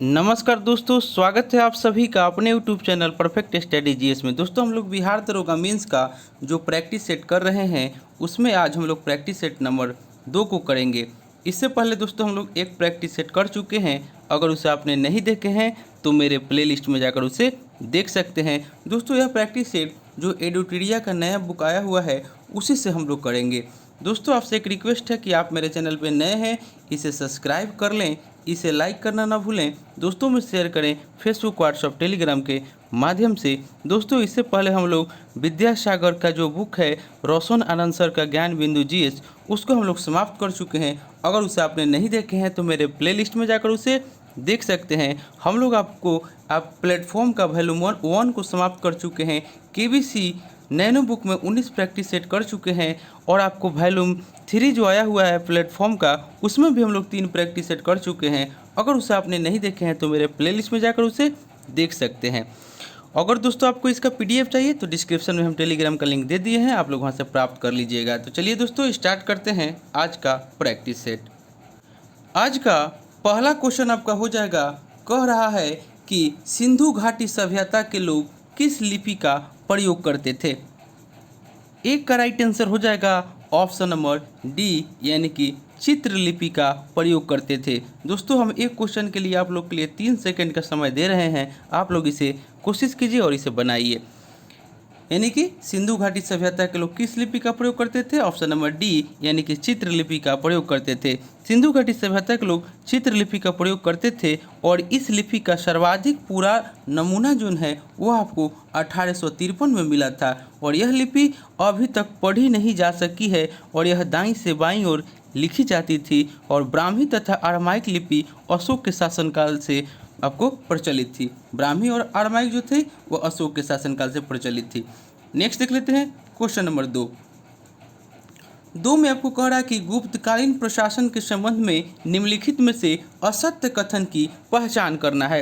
नमस्कार दोस्तों, स्वागत है आप सभी का अपने YouTube channel perfect study GS में। दोस्तों, हम लोग बिहार दरोगा मेंस का जो प्रैक्टिस सेट कर रहे हैं उसमें आज हम लोग प्रैक्टिस सेट नंबर 2 को करेंगे। इससे पहले दोस्तों हम लोग एक प्रैक्टिस सेट कर चुके हैं। अगर उसे आपने नहीं देखे हैं तो मेरे प्लेलिस्ट में जाकर उसे देख सकते हैं। दोस्तों, यह प्रैक्टिस सेट जो एडुटीरिया का नया बुक आया हुआ है उसी से हम लोग करेंगे। दोस्तों, आपसे एक रिक्वेस्ट है कि आप मेरे चैनल पे नए हैं, इसे सब्सक्राइब कर लें, इसे लाइक करना ना भूलें, दोस्तों में शेयर करें फेसबुक, व्हाट्सएप, टेलीग्राम के माध्यम से। दोस्तों, इससे पहले हम लोग विद्यासागर का जो बुक है रोशन आनंद सर का ज्ञान बिंदु जीएस, उसको हम लोग समाप्त कर चुके हैं। अगर उसे आपने नहीं देखे हैं तो मेरे प्लेलिस्ट में जाकर उसे देख सकते हैं। हम लोग आप प्लेटफॉर्म का वॉल्यूम 1 को समाप्त कर चुके हैं। केबीसी नैनो बुक में 19 प्रैक्टिस सेट कर चुके हैं और आपको वॉल्यूम 3 जो आया हुआ है प्लेटफॉर्म का, उसमें भी हम लोग 3 प्रैक्टिस सेट कर चुके हैं। अगर उसे आपने नहीं देखे हैं तो मेरे प्लेलिस्ट में जाकर उसे देख सकते हैं। अगर दोस्तों आपको इसका पीडीएफ चाहिए तो डिस्क्रिप्शन में हम टेलीग्राम का लिंक दे दिए हैं, आप लोग वहां से प्राप्त कर लीजिएगा। तो चलिए दोस्तों, स्टार्ट करते हैं आज का प्रैक्टिस सेट। आज का पहला क्वेश्चन आपका हो जाएगा, कह रहा है कि सिंधु घाटी सभ्यता के लोग किस लिपि का प्रयोग करते थे। एक का राइट आंसर हो जाएगा ऑप्शन नंबर डी, यानी कि चित्रलिपि का प्रयोग करते थे। दोस्तों, हम एक क्वेश्चन के लिए आप लोग के लिए 3 सेकंड का समय दे रहे हैं, आप लोग इसे कोशिश कीजिए और इसे बनाइए। यानी कि सिंधु घाटी सभ्यता के लोग किस लिपि का प्रयोग करते थे, ऑप्शन नंबर डी, यानी कि चित्रलिपि का प्रयोग करते थे। सिंधु घाटी सभ्यता के लोग चित्रलिपि का प्रयोग करते थे और इस लिपि का सर्वाधिक पूरा नमूना जो है वो आपको 1853 में मिला था और यह लिपि अभी तक पढ़ी नहीं जा सकी है और यह दाईं से बाईं ओर लिखी जाती थी और ब्राह्मी तथा अरामाइक लिपि अशोक के शासनकाल से आपको प्रचलित थी। ब्राह्मी और अरामाइक जो थे वो अशोक के शासनकाल से प्रचलित थी। नेक्स्ट देख लेते हैं क्वेश्चन नंबर 2 में आपको कह रहा है कि गुप्तकालीन प्रशासन के संबंध में निम्नलिखित में से असत्य कथन की पहचान करना है।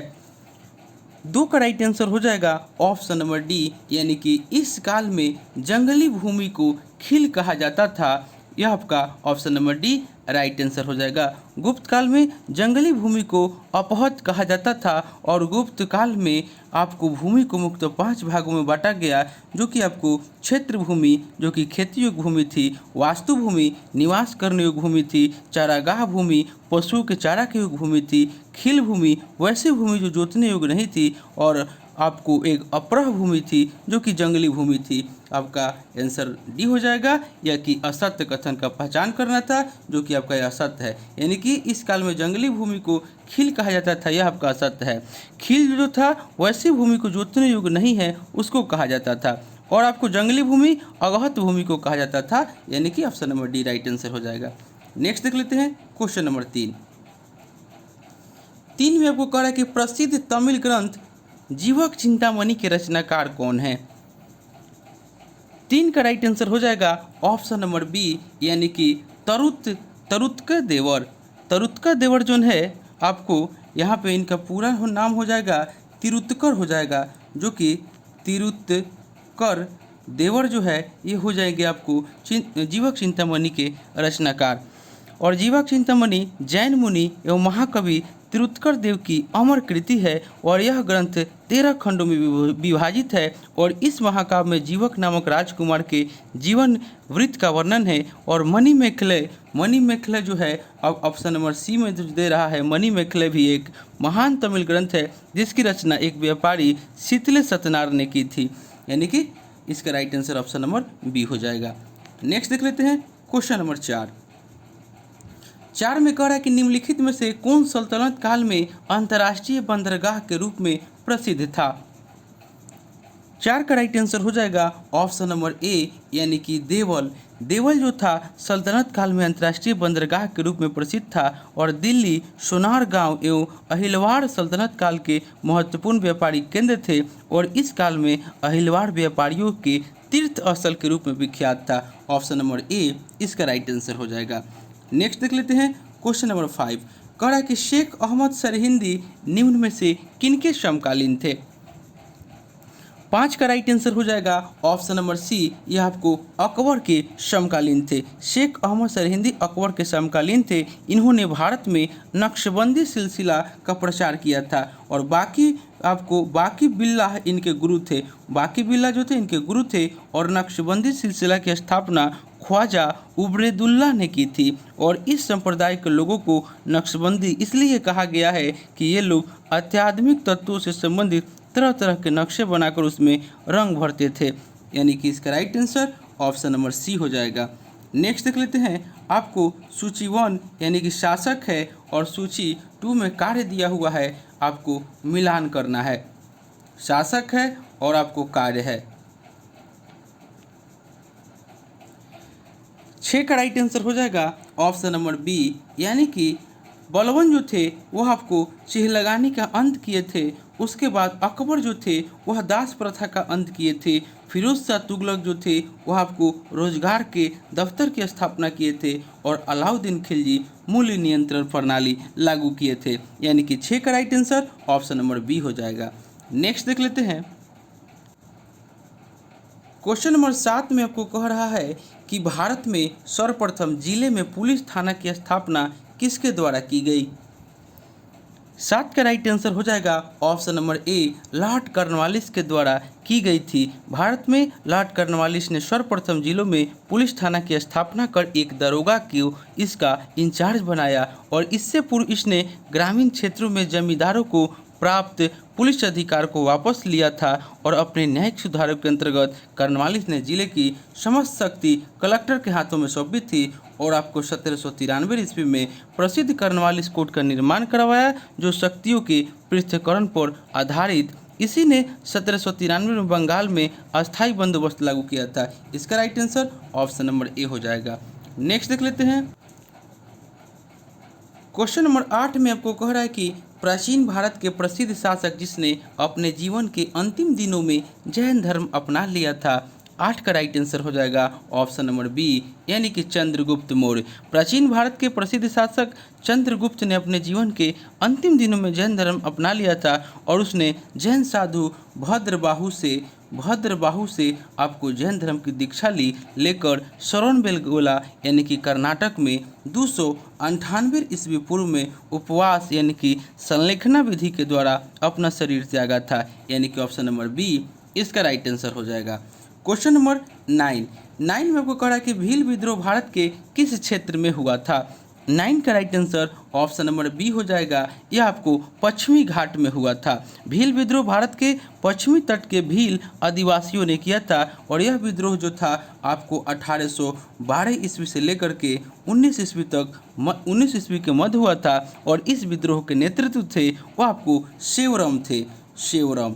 2 का राइट आंसर हो जाएगा ऑप्शन नंबर डी, यानी कि इस काल में जंगली भूमि को खील कहा जाता था। यह आपका option number D right answer हो जाएगा। गुप्त काल में जंगली भूमि को अपहत कहा जाता था और गुप्त काल में आपको भूमि को मुख्यतः 5 भागों में बांटा गया, जो कि आपको क्षेत्र भूमि जो कि खेती योग्य भूमि थी, वास्तु भूमि निवास करने योग्य भूमि थी, चारागाह भूमि पशुओं के चारा के योग्य भूमि थी, खील भूमि वैसी भूमि जो जोतने योग्य नहीं थी और आपको एक अपरह भूमि थी जो कि जंगली भूमि थी। आपका आंसर डी हो जाएगा, या कि असत्य कथन का पहचान करना था, जो कि आपका असत्य है। यानी कि इस काल में जंगली भूमि को खील कहा जाता था, यह आपका असत्य है। खील जो था वैसी भूमि को जोतने योग्य नहीं है उसको कहा जाता था और आपको जंगली भूमि अगहत भूमि को कहा जाता था, यानी कि option number D right answer हो जाएगा। नेक्स्ट देख लेते हैं क्वेश्चन नंबर 3 में आपको कह रहा है कि प्रसिद्ध तमिल ग्रंथ जीवक चिंतामणि के रचनाकार कौन है। 3 का राइट आंसर हो जाएगा ऑप्शन नंबर बी, यानी कि तरुत्कर देवर। तरुत्कर देवर जो है आपको यहाँ पे इनका पूरा नाम हो जाएगा तिरुत्कर हो जाएगा, जो कि तिरुत्कर देवर जो है ये हो जाएंगे आपको जीवक चिंतामणि के रचनाकार। और जीवक चिंतामणि जैन मुनि एवं महाकवि तिरुत्कर देव की अमर कृति है और यह ग्रंथ 13 खंडों में विभाजित है और इस महाकाव्य में जीवक नामक राजकुमार के जीवन वृत्त का वर्णन है। और मणि मेखले जो है अब ऑप्शन नंबर सी में जो दे रहा है, मणि मेखले भी एक महान तमिल ग्रंथ है जिसकी रचना एक व्यापारी शीतले सत्यनारायण ने की थी, यानी कि इसका right answer option number B हो जाएगा। नेक्स्ट देख लेते हैं क्वेश्चन नंबर 4 में कह रहा है कि निम्नलिखित में से कौन सल्तनत काल में अंतर्राष्ट्रीय बंदरगाह के रूप में प्रसिद्ध था। 4 का राइट आंसर हो जाएगा ऑप्शन नंबर ए, यानी कि देवल जो था सल्तनत काल में अंतर्राष्ट्रीय बंदरगाह के रूप में प्रसिद्ध था और दिल्ली, सोनारगांव एवं अहिलवाड़ सल्तनत काल के महत्वपूर्ण व्यापारिक केंद्र थे और इस काल में अहिलवाड़ व्यापारियों के तीर्थ स्थल के रूप में विख्यात था। ऑप्शन नंबर ए इसका राइट आंसर हो जाएगा। नेक्स्ट देख लेते हैं क्वेश्चन नंबर 5 कह रहा है कि शेख अहमद सरहिंदी निम्न में से किनके समकालीन थे। 5 का राइट आंसर हो जाएगा ऑप्शन नंबर सी, ये आपको अकबर के समकालीन थे। शेख अहमद सरहिंदी अकबर के समकालीन थे। इन्होंने भारत में नक्शबंदी सिलसिला का प्रचार किया था और बाकी बिल्लाह इनके गुरु थे। बाकी बिल्ला जो थे इनके गुरु थे और नक्शबंदी सिलसिला की स्थापना ख्वाजा उबैदुल्लाह ने की थी। और इस संप्रदाय के लोगों को नक्शबंदी इसलिए कहा गया है कि ये लोग अत्याधुनिक तत्वों से संबंधित तरह तरह के नक्शे बनाकर उसमें रंग भरते थे। यानी कि इसका right answer option number C हो जाएगा। नेक्स्ट देख लेते हैं, आपको सूची 1 यानी कि शासक है और सूची 2 में कार्य दिया हुआ है, आपको मिलान करना है। शासक है और आपको कार्य है। 6 का राइट आंसर हो जाएगा ऑप्शन नंबर बी, यानी कि बलबन जो थे वह आपको चिहलगानी का अंत किए थे। उसके बाद अकबर जो थे वह दास प्रथा का अंत किए थे। फिरोज शाह तुगलक जो थे वह आपको रोजगार के दफ्तर की स्थापना किए थे और अलाउद्दीन खिलजी मूल्य नियंत्रण प्रणाली लागू किए थे। यानी कि 6 का right answer option number B हो जाएगा। नेक्स्ट देख लेते हैं, क्वेश्चन नंबर 7 में आपको कह रहा है कि भारत में सर्वप्रथम जिले में पुलिस थाना की स्थापना किसके द्वारा की गई। 7 का राइट आंसर हो जाएगा ऑप्शन नंबर ए, लॉर्ड कॉर्नवालिस के द्वारा की गई थी। भारत में लॉर्ड कॉर्नवालिस ने सर्वप्रथम जिलों में पुलिस थाना की स्थापना कर एक दरोगा को इसका इंचार्ज बनाया और इससे पूर्व इसने ग्रामीण क्षेत्रों में जमींदारों को प्राप्त पुलिस अधिकार को वापस लिया था और अपने न्यायिक सुधारों के अंतर्गत कॉर्नवालिस ने जिले की समस्त शक्ति कलेक्टर के हाथों में सौंपी थी और आपको 1793 ईस्वी में प्रसिद्ध कॉर्नवालिस कोड का निर्माण करवाया, जो शक्तियों के पृथक्करण पर आधारित। इसी ने 1793 में बंगाल में अस्थायी बंदोबस्त लागू किया था। इसका right answer option number A हो जाएगा। नेक्स्ट देख लेते हैं, क्वेश्चन नंबर 8 में आपको कह रहा है कि प्राचीन भारत के प्रसिद्ध शासक जिसने अपने जीवन के अंतिम दिनों में जैन धर्म अपना लिया था। 8 का राइट आंसर हो जाएगा ऑप्शन नंबर बी, यानी कि चंद्रगुप्त मौर्य। प्राचीन भारत के प्रसिद्ध शासक चंद्रगुप्त ने अपने जीवन के अंतिम दिनों में जैन धर्म अपना लिया था और उसने जैन साधु भद्रबाहु से आपको जैन धर्म की दीक्षा लेकर श्रवणबेलगोला यानी कि कर्नाटक में 298 ईस्वी पूर्व में उपवास यानी कि संलेखना विधि के द्वारा अपना शरीर त्यागा था। यानी कि ऑप्शन नंबर बी इसका राइट आंसर हो जाएगा। क्वेश्चन नंबर 9 में आपको कह रहा है कि भील विद्रोह भारत के किस क्षेत्र में हुआ था। 9 का right answer option number B हो जाएगा। यह आपको पश्चिमी घाट में हुआ था। भील विद्रोह भारत के पश्चिमी तट के भील आदिवासियों ने किया था और यह विद्रोह जो था आपको 1812 ईस्वी से लेकर के 19 ईस्वी के मध्य हुआ था और इस विद्रोह के नेतृत्व थे वो आपको सेवरम थे। सेवरम,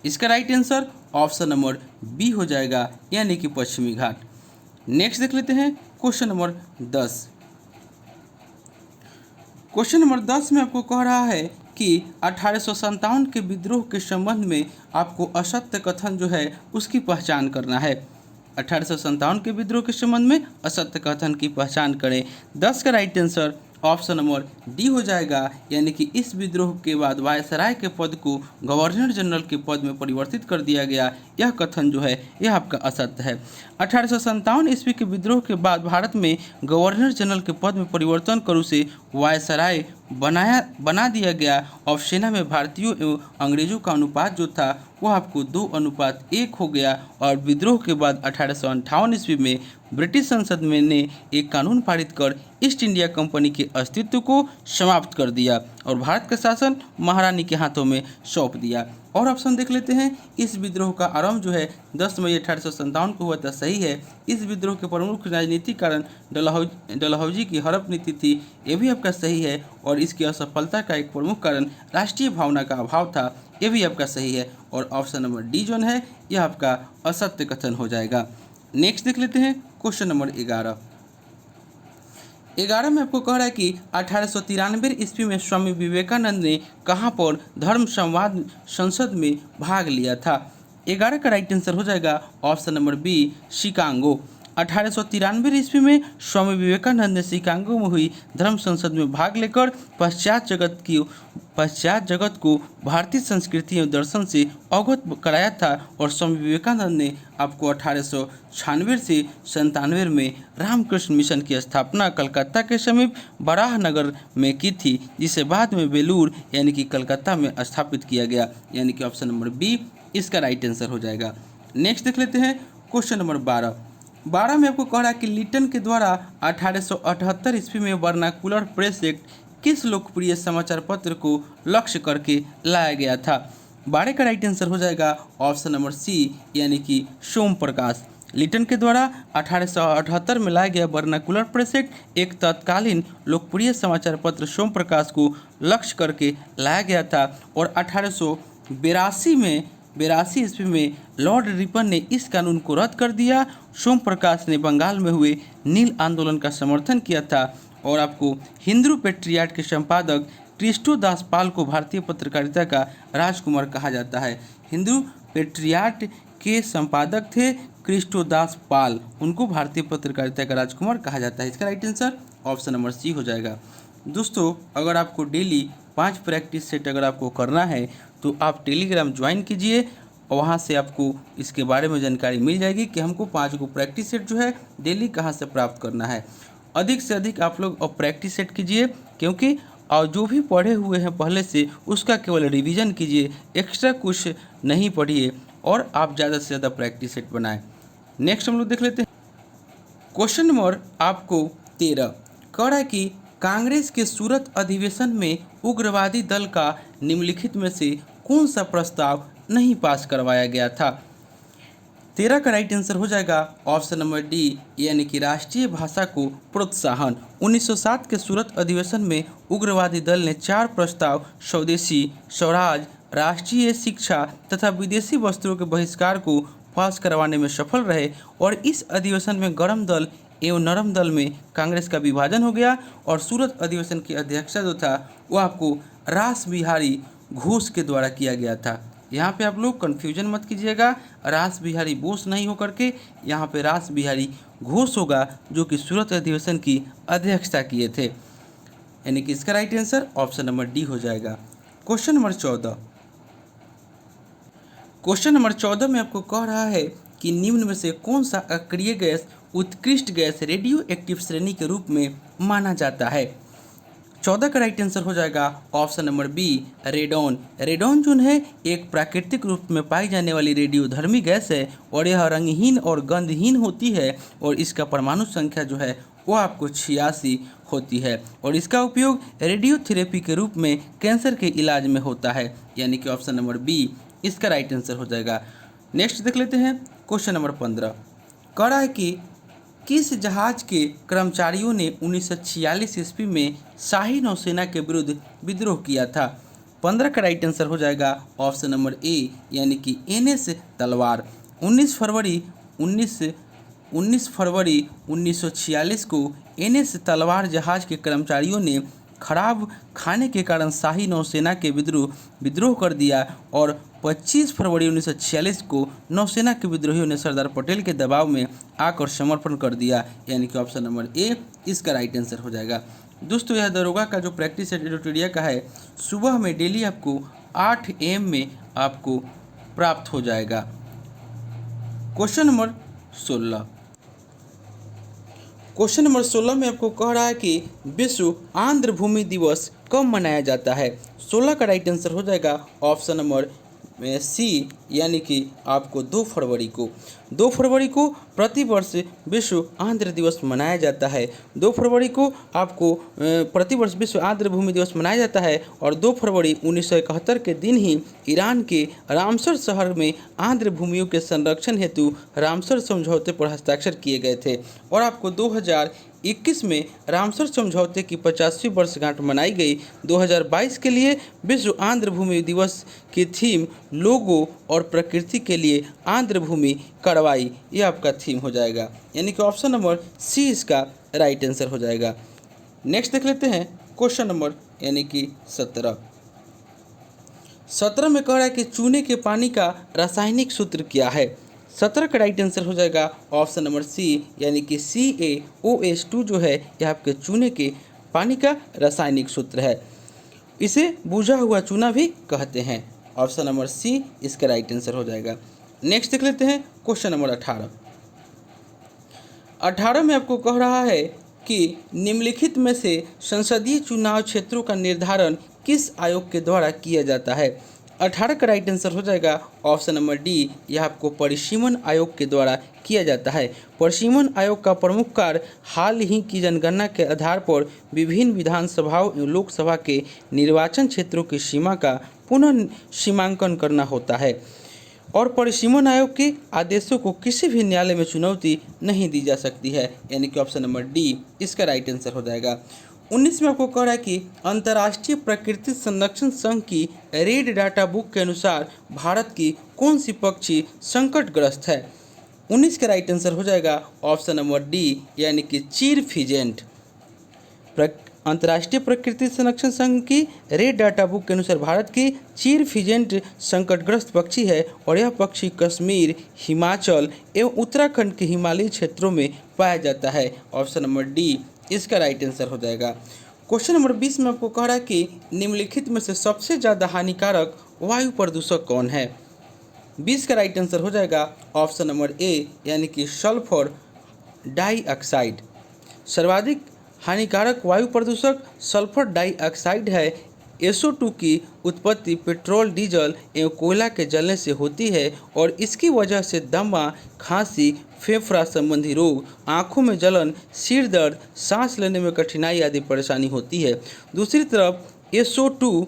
इसका right answer option number B हो जाएगा, यानी कि पश्चिमी घाट। नेक्स्ट देख लेते हैं क्वेश्चन नंबर 10। क्वेश्चन नंबर 10 में आपको कह रहा है कि 1857 के विद्रोह के संबंध में आपको असत्य कथन जो है उसकी पहचान करना है। 1857 के विद्रोह के संबंध में असत्य कथन की पहचान करें। 10 का right answer option number D हो जाएगा, यानी कि इस विद्रोह के बाद वायसराय के पद को गवर्नर जनरल के पद में परिवर्तित कर दिया गया। यह कथन जो है यह आपका असत्य है। 1857 ईस्वी के विद्रोह के बाद भारत में गवर्नर जनरल के पद में परिवर्तन कर उसे वायसराय बना दिया गया और सेना में भारतीयों एवं अंग्रेजों का अनुपात जो था वह आपको 2:1 हो गया और विद्रोह के बाद 1858 ईस्वी में ब्रिटिश संसद में ने एक कानून पारित कर ईस्ट इंडिया कंपनी के अस्तित्व को समाप्त कर दिया और भारत का शासन महारानी के हाथों में सौंप दिया। और ऑप्शन देख लेते हैं, इस विद्रोह का आरंभ जो है 10 मई 1857 को हुआ था, सही है। इस विद्रोह के प्रमुख राजनीतिक कारण डलहौजी की हड़प नीति थी, ये भी आपका सही है। और इसकी असफलता का एक प्रमुख कारण राष्ट्रीय भावना का अभाव था, ये भी आपका सही है। और ऑप्शन नंबर डी जो है यह आपका असत्य कथन हो जाएगा। नेक्स्ट देख लेते हैं क्वेश्चन नंबर 11 में आपको कह रहा है कि 1893 ईस्वी में स्वामी विवेकानंद ने कहाँ पर धर्म संवाद संसद में भाग लिया था। 11 का राइट आंसर हो जाएगा ऑप्शन नंबर बी, शिकागो। 1893 ईस्वी में स्वामी विवेकानंद ने शिकागो में हुई धर्म संसद में भाग लेकर पश्चात जगत को भारतीय संस्कृति एवं दर्शन से अवगत कराया था। और स्वामी विवेकानंद ने आपको 1896 से 97 में रामकृष्ण मिशन की स्थापना कलकत्ता के समीप बराहनगर में की थी, जिसे बाद में बेलूर यानी कि कलकत्ता में स्थापित किया गया, यानी कि ऑप्शन नंबर बी इसका राइट आंसर हो जाएगा। नेक्स्ट देख लेते हैं क्वेश्चन नंबर 12 में आपको कह रहा है कि लिटन के द्वारा 1878 ईस्वी में वर्नाकुलर प्रेस एक्ट किस लोकप्रिय समाचार पत्र को लक्ष्य करके लाया गया था। 12 का राइट आंसर हो जाएगा ऑप्शन नंबर सी यानी कि सोम प्रकाश। लिटन के द्वारा 1878 में लाया गया वर्नाकुलर प्रेस एक्ट एक तत्कालीन लोकप्रिय समाचार पत्र सोम प्रकाश को लक्ष्य करके लाया गया था। और 1882 ईस्वी में लॉर्ड रिपन ने इस कानून को रद्द कर दिया। सोम प्रकाश ने बंगाल में हुए नील आंदोलन का समर्थन किया था। और आपको हिंदू पेट्रियाट के संपादक क्रिस्टो दास पाल को भारतीय पत्रकारिता का राजकुमार कहा जाता है। हिंदू पेट्रियाट के संपादक थे क्रिस्टो दास पाल, उनको भारतीय पत्रकारिता का राजकुमार कहा जाता है। इसका right answer option number C हो जाएगा। दोस्तों, अगर आपको डेली 5 प्रैक्टिस सेट अगर आपको करना है तो आप टेलीग्राम ज्वाइन कीजिए और वहाँ से आपको इसके बारे में जानकारी मिल जाएगी कि हमको 5 को प्रैक्टिस सेट जो है डेली कहाँ से प्राप्त करना है। अधिक से अधिक आप लोग अब प्रैक्टिस सेट कीजिए, क्योंकि और जो भी पढ़े हुए हैं पहले से उसका केवल रिवीजन कीजिए, एक्स्ट्रा कुछ नहीं पढ़िए और आप ज़्यादा से ज़्यादा प्रैक्टिस सेट बनाएं। नेक्स्ट हम लोग देख लेते हैं क्वेश्चन नंबर आपको 13 कह रहा है कि कांग्रेस के सूरत अधिवेशन में उग्रवादी दल का निम्नलिखित में से कौन सा प्रस्ताव नहीं पास करवाया गया था। 13 का राइट आंसर हो जाएगा ऑप्शन नंबर डी यानी कि राष्ट्रीय भाषा को प्रोत्साहन। 1907 के सूरत अधिवेशन में उग्रवादी दल ने 4 प्रस्ताव स्वदेशी स्वराज, राष्ट्रीय शिक्षा तथा विदेशी वस्त्रों के बहिष्कार को पास करवाने में सफल रहे। और इस अधिवेशन में गर्म दल एवं नरम दल में कांग्रेस का विभाजन हो गया और सूरत अधिवेशन की अध्यक्षता जो था वो आपको रास बिहारी घोष के द्वारा किया गया था। यहाँ पे आप लोग कन्फ्यूजन मत कीजिएगा, रास बिहारी बोस नहीं होकर के यहाँ पे रास बिहारी घोष होगा, जो कि सूरत अधिवेशन की अध्यक्षता किए थे, यानी कि इसका right answer option number D हो जाएगा। क्वेश्चन नंबर 14 में आपको कह रहा है कि निम्न में से कौन सा अक्रिय गैस उत्कृष्ट गैस रेडियो एक्टिव श्रेणी के रूप में माना जाता है। 14 का राइट आंसर हो जाएगा option number B radon. Radon जो है एक प्राकृतिक रूप में पाई जाने वाली रेडियोधर्मी गैस है और यह रंगहीन और गंधहीन होती है और इसका परमाणु संख्या जो है वो आपको 86 होती है और इसका उपयोग रेडियोथेरेपी के रूप में कैंसर के इलाज में होता है, यानी कि ऑप्शन नंबर बी इसका राइट आंसर हो जाएगा। नेक्स्ट देख लेते हैं क्वेश्चन नंबर 15 कह रहा है कि किस जहाज के कर्मचारियों ने 1946 ईस्वी में शाही नौसेना के विरुद्ध विद्रोह किया था। 15 का राइट आंसर हो जाएगा ऑप्शन नंबर ए यानी कि NS तलवार। 19 फरवरी 1946 को NS तलवार जहाज के कर्मचारियों ने खराब खाने के कारण शाही नौसेना के विद्रोह कर दिया और 25 फरवरी 1946 को नौसेना के विद्रोहियों ने सरदार पटेल के दबाव में आकर समर्पण कर दिया, यानी कि ऑप्शन नंबर ए इसका राइट आंसर हो जाएगा। दोस्तों, यह दरोगा का जो प्रैक्टिस एडिटोरिया का है सुबह में डेली आपको 8 AM में आपको प्राप्त हो जाएगा। क्वेश्चन नंबर 16 में आपको कह रहा है कि विश्व आंध्र भूमि दिवस कब मनाया जाता है। 16 का राइट आंसर हो जाएगा ऑप्शन नंबर सी यानी कि आपको 2 फरवरी को। 2 फरवरी को प्रतिवर्ष विश्व आंध्र दिवस मनाया जाता है। 2 फरवरी को आपको प्रतिवर्ष विश्व आंध्र भूमि दिवस मनाया जाता है और 2 फरवरी 1971 के दिन ही ईरान के रामसर शहर में आंध्र भूमियों के संरक्षण हेतु रामसर समझौते पर हस्ताक्षर किए गए थे। और आपको 2021 में रामसर समझौते की 50वीं वर्षगांठ मनाई गई। 2022 के लिए विश्व आंध्र भूमि दिवस की थीम लोगों और प्रकृति के लिए आंध्र भूमि कार्रवाई, ये आपका थीम हो जाएगा, यानी कि ऑप्शन नंबर सी इसका राइट आंसर हो जाएगा। नेक्स्ट देख लेते हैं क्वेश्चन नंबर यानी कि 17 में कह रहा है कि चूने के पानी का रासायनिक सूत्र क्या है। 17 का राइट आंसर हो जाएगा ऑप्शन नंबर सी, यानी कि CaOH2 जो है यह आपके चूने के पानी का रासायनिक सूत्र है। इसे बुझा हुआ चूना भी कहते हैं। ऑप्शन नंबर सी इसका राइट आंसर हो जाएगा। नेक्स्ट देख लेते हैं क्वेश्चन नंबर 18 में आपको कह रहा है कि निम्नलिखित में से संसदीय चुनाव क्षेत्रों का निर्धारण किस आयोग के द्वारा किया जाता है। 18 का राइट आंसर हो जाएगा ऑप्शन नंबर डी, यह आपको परिसीमन आयोग के द्वारा किया जाता है। परिसीमन आयोग का प्रमुख कार्य हाल ही की जनगणना के आधार पर विभिन्न विधानसभाओं एवं लोकसभा के निर्वाचन क्षेत्रों की सीमा का पुनः सीमांकन करना होता है और परिसीमन आयोग के आदेशों को किसी भी न्यायालय में चुनौती नहीं दी जा सकती है, यानी कि ऑप्शन नंबर डी इसका राइट आंसर हो जाएगा। 19 में आपको कह रहा है कि अंतर्राष्ट्रीय प्रकृति संरक्षण संघ की रेड डाटा बुक के अनुसार भारत की कौन सी पक्षी संकटग्रस्त है। 19 का राइट आंसर हो जाएगा ऑप्शन नंबर डी, यानी कि चीर फिजेंट। अंतर्राष्ट्रीय प्रकृति संरक्षण संघ की रेड डाटा बुक के अनुसार भारत की चीर फिजेंट संकटग्रस्त पक्षी है और यह पक्षी कश्मीर, हिमाचल एवं उत्तराखंड के हिमालयी क्षेत्रों में पाया जाता है। ऑप्शन नंबर डी इसका राइट आंसर हो जाएगा। क्वेश्चन नंबर 20 में आपको कह रहा है कि निम्नलिखित में से सबसे ज़्यादा हानिकारक वायु प्रदूषक कौन है। 20 का राइट आंसर हो जाएगा ऑप्शन नंबर ए, यानी कि सल्फर डाइऑक्साइड। सर्वाधिक हानिकारक वायु प्रदूषक सल्फर डाइऑक्साइड है। SO2 की उत्पत्ति पेट्रोल, डीजल एवं कोयला के जलने से होती है और इसकी वजह से दमा, खांसी, फेफड़ा संबंधी रोग, आँखों में जलन, सिर दर्द, सांस लेने में कठिनाई आदि परेशानी होती है। दूसरी तरफ SO2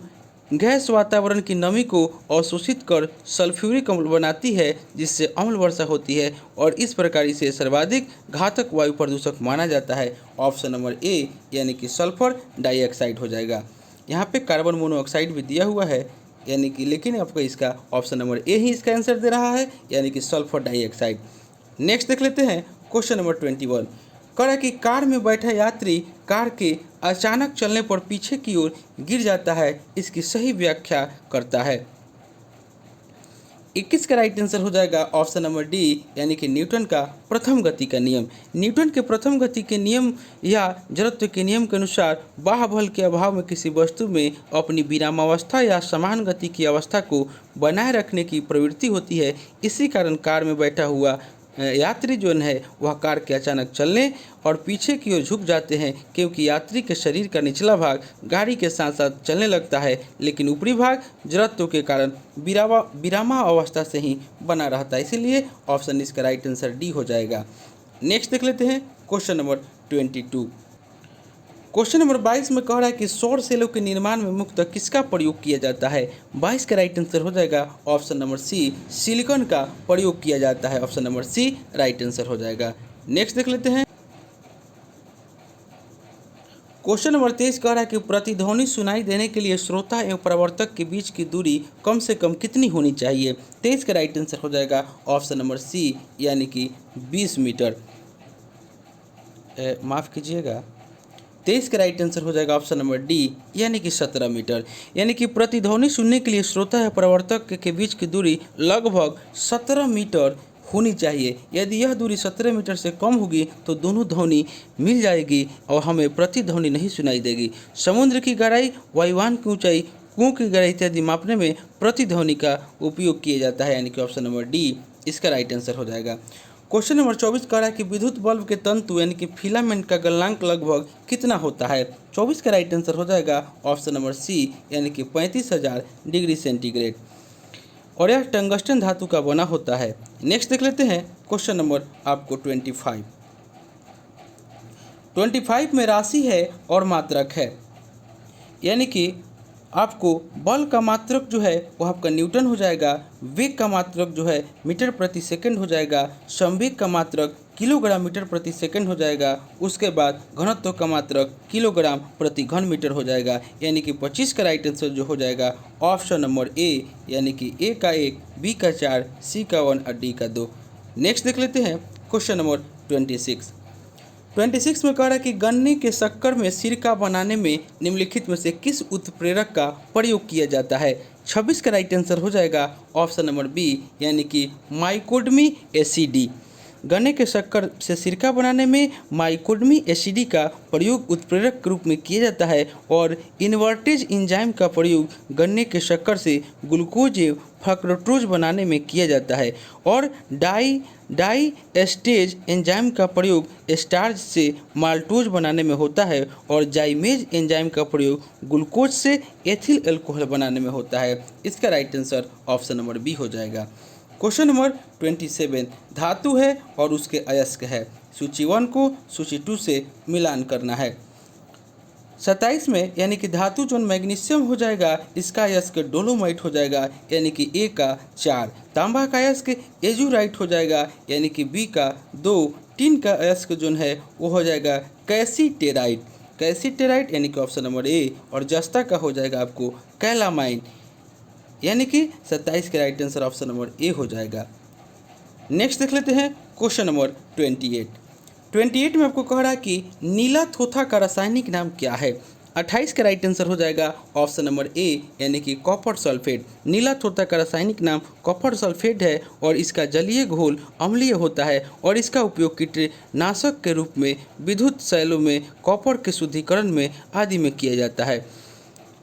गैस वातावरण की नमी को अवशोषित कर सल्फ्यूरिक अम्ल बनाती है, जिससे अम्ल वर्षा होती है और इस प्रकार इसे सर्वाधिक घातक वायु प्रदूषक माना जाता है। ऑप्शन नंबर ए, यानी कि सल्फर डाइऑक्साइड हो जाएगा। यहाँ पे कार्बन मोनोऑक्साइड भी दिया हुआ है, यानी कि लेकिन आपको इसका ऑप्शन नंबर ए ही इसका आंसर दे रहा है, यानी कि सल्फर डाइऑक्साइड। नेक्स्ट देख लेते हैं क्वेश्चन नंबर 21। कह रहा है कि कार में बैठा यात्री कार के अचानक चलने पर पीछे की ओर गिर जाता है, इसकी सही व्याख्या करता है। 21 का राइट आंसर हो जाएगा ऑप्शन नंबर डी, यानी कि न्यूटन का प्रथम गति का नियम। न्यूटन के प्रथम गति के नियम या जड़त्व के नियम के अनुसार बाह्य के अभाव में किसी वस्तु में अपनी विरामावस्था या समान गति की अवस्था को बनाए रखने की प्रवृत्ति होती है। इसी कारण कार में बैठा हुआ यात्री जो है वह कार के अचानक चलने और पीछे की ओर झुक जाते हैं, क्योंकि यात्री के शरीर का निचला भाग गाड़ी के साथ साथ चलने लगता है, लेकिन ऊपरी भाग जड़त्व के कारण विरामा अवस्था से ही बना रहता है। इसीलिए ऑप्शन इसका राइट आंसर डी हो जाएगा। नेक्स्ट देख लेते हैं क्वेश्चन नंबर 22। क्वेश्चन नंबर 22 में कह रहा है कि सौर सेलों के निर्माण में मुख्यतः किसका प्रयोग किया जाता है। 22 का राइट आंसर हो जाएगा ऑप्शन नंबर सी, सिलिकॉन का प्रयोग किया जाता है। Option number C right answer हो जाएगा। नेक्स्ट देख लेते हैं क्वेश्चन नंबर 23 कह रहा है कि प्रतिध्वनि सुनाई देने के लिए श्रोता एवं प्रवर्तक के बीच की दूरी कम से कम कितनी होनी चाहिए। 23 का राइट आंसर हो जाएगा ऑप्शन नंबर सी, यानी कि 20 मीटर। माफ़ कीजिएगा, 23 का राइट आंसर हो जाएगा ऑप्शन नंबर डी, यानी कि 17 मीटर। यानी कि प्रतिध्वनि सुनने के लिए श्रोता या प्रवर्तक के बीच की दूरी लगभग 17 मीटर होनी चाहिए। यदि यह दूरी 17 मीटर से कम होगी तो दोनों ध्वनि मिल जाएगी और हमें प्रतिध्वनि नहीं सुनाई देगी। समुद्र की गहराई, वायुयान की ऊंचाई, कुओं की गहराई इत्यादि मापने में प्रतिध्वनि का उपयोग किया जाता है, यानी कि ऑप्शन नंबर डी इसका राइट आंसर हो जाएगा। क्वेश्चन नंबर 24 कह रहा है कि विद्युत बल्ब के तंतु यानी कि फिलामेंट का गलनांक लगभग कितना होता है। 24 का राइट आंसर हो जाएगा ऑप्शन नंबर सी, यानी कि 35,000 डिग्री सेंटीग्रेड और यह टंगस्टन धातु का बना होता है। नेक्स्ट देख लेते हैं क्वेश्चन नंबर आपको 25 में राशि है और मात्रक है, यानी कि आपको बल का मात्रक जो है वो आपका न्यूटन हो जाएगा, वेग का मात्रक जो है मीटर प्रति सेकंड हो जाएगा, संवेग का मात्रक किलोग्राम मीटर प्रति सेकंड हो जाएगा, उसके बाद घनत्व का मात्रक किलोग्राम प्रति घन मीटर हो जाएगा। यानी कि 25 का राइट आंसर जो हो जाएगा ऑप्शन नंबर ए, यानी कि ए का 1, बी का 4, सी का 1 और डी का 2। नेक्स्ट देख लेते हैं क्वेश्चन नंबर 26। 26 में कह रहा है कि गन्ने के शक्कर में सिरका बनाने में निम्नलिखित में से किस उत्प्रेरक का प्रयोग किया जाता है। 26 का राइट आंसर हो जाएगा ऑप्शन नंबर बी, यानी कि माइकोडमी एसिडी। गन्ने के शक्कर से सिरका बनाने में माइकोडमी एसिडी का प्रयोग उत्प्रेरक के रूप में किया जाता है और इन्वर्टेज एंजाइम का प्रयोग गन्ने के शक्कर से ग्लूकोज फ्रक्टोज बनाने में किया जाता है और डाई एस्टेज एंजाइम का प्रयोग स्टार्च से माल्टोज बनाने में होता है और जाइमेज एंजाइम का प्रयोग ग्लूकोज से एथिल अल्कोहल बनाने में होता है। इसका right answer option number B हो जाएगा। क्वेश्चन नंबर 27 धातु है और उसके अयस्क है। सूची 1 को सूची 2 से मिलान करना है। 27 में यानी कि धातु जो मैग्नीशियम हो जाएगा, इसका अयस्क डोलोमाइट हो जाएगा, यानी कि ए का 4। तांबा का अयस्क एजुराइट हो जाएगा, यानी कि बी का 2। टिन का अयस्क जो है वो हो जाएगा कैसीटेराइट यानी कि ऑप्शन नंबर ए। और जस्ता का हो जाएगा आपको कैलामाइन, यानी कि 27 का right answer option number A हो जाएगा। नेक्स्ट देख लेते हैं क्वेश्चन नंबर 28 में आपको कह रहा है कि नीला थोथा का रासायनिक नाम क्या है। 28 का राइट आंसर हो जाएगा ऑप्शन नंबर ए, यानी कि कॉपर सल्फेट। नीला थोथा का रासायनिक नाम कॉपर सल्फेट है और इसका जलीय घोल अम्लीय होता है और इसका उपयोग कीटनाशक के रूप में विद्युत शैलों में कॉपर के शुद्धिकरण में आदि में किया जाता है।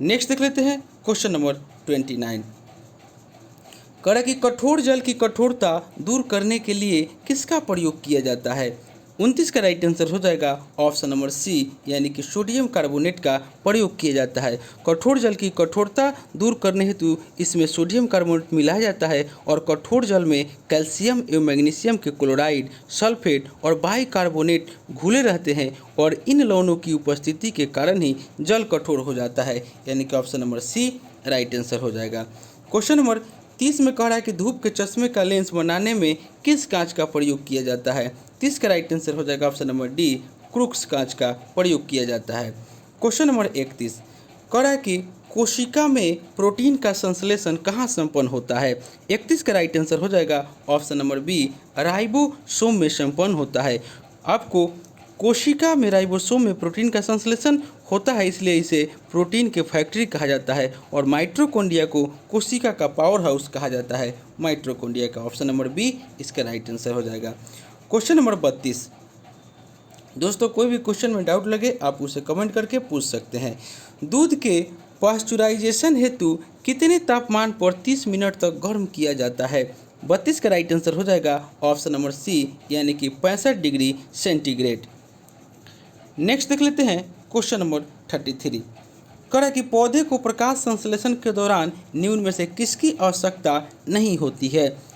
नेक्स्ट देख लेते हैं क्वेश्चन नंबर 29। कह रहा है कि कठोर जल की कठोरता दूर करने के लिए किसका प्रयोग किया जाता है। 29 का राइट आंसर हो जाएगा ऑप्शन नंबर सी, यानी कि सोडियम कार्बोनेट का प्रयोग किया जाता है। कठोर जल की कठोरता दूर करने हेतु इसमें सोडियम कार्बोनेट मिलाया जाता है और कठोर जल में कैल्शियम एवं मैग्नीशियम के क्लोराइड, सल्फेट और बाइकार्बोनेट घुले रहते हैं और इन लवणों की उपस्थिति के कारण ही जल कठोर हो जाता है, यानी कि option number C right answer हो जाएगा। क्वेश्चन नंबर 30 में कह रहा है कि धूप के चश्मे का लेंस बनाने में किस कांच का प्रयोग किया जाता है। 30 का राइट आंसर हो जाएगा ऑप्शन नंबर डी, क्रूक्स कांच का प्रयोग किया जाता है। क्वेश्चन नंबर 31 कह रहा है कि कोशिका में प्रोटीन का संश्लेषण कहाँ संपन्न होता है। 31 का राइट आंसर हो जाएगा ऑप्शन नंबर बी, राइबोसोम में संपन्न होता है। आपको कोशिका में राइबोसोम में प्रोटीन का संश्लेषण होता है, इसलिए इसे प्रोटीन के फैक्ट्री कहा जाता है और माइटोकॉन्ड्रिया को कोशिका का पावर हाउस कहा जाता है। माइटोकॉन्ड्रिया का ऑप्शन नंबर बी इसका राइट आंसर हो जाएगा। क्वेश्चन नंबर 32 दोस्तों, कोई भी क्वेश्चन में डाउट लगे आप उसे कमेंट करके पूछ सकते हैं। दूध के पास्चुराइजेशन हेतु कितने तापमान पर 30 मिनट तक गर्म किया जाता है। 32 का राइट आंसर हो जाएगा ऑप्शन नंबर सी, यानी कि 65 डिग्री सेंटीग्रेड। नेक्स्ट देख लेते हैं क्वेश्चन नंबर 33 कह रहा है कि पौधे को प्रकाश संश्लेषण के दौरान निम्न में से किसकी आवश्यकता नहीं होती है।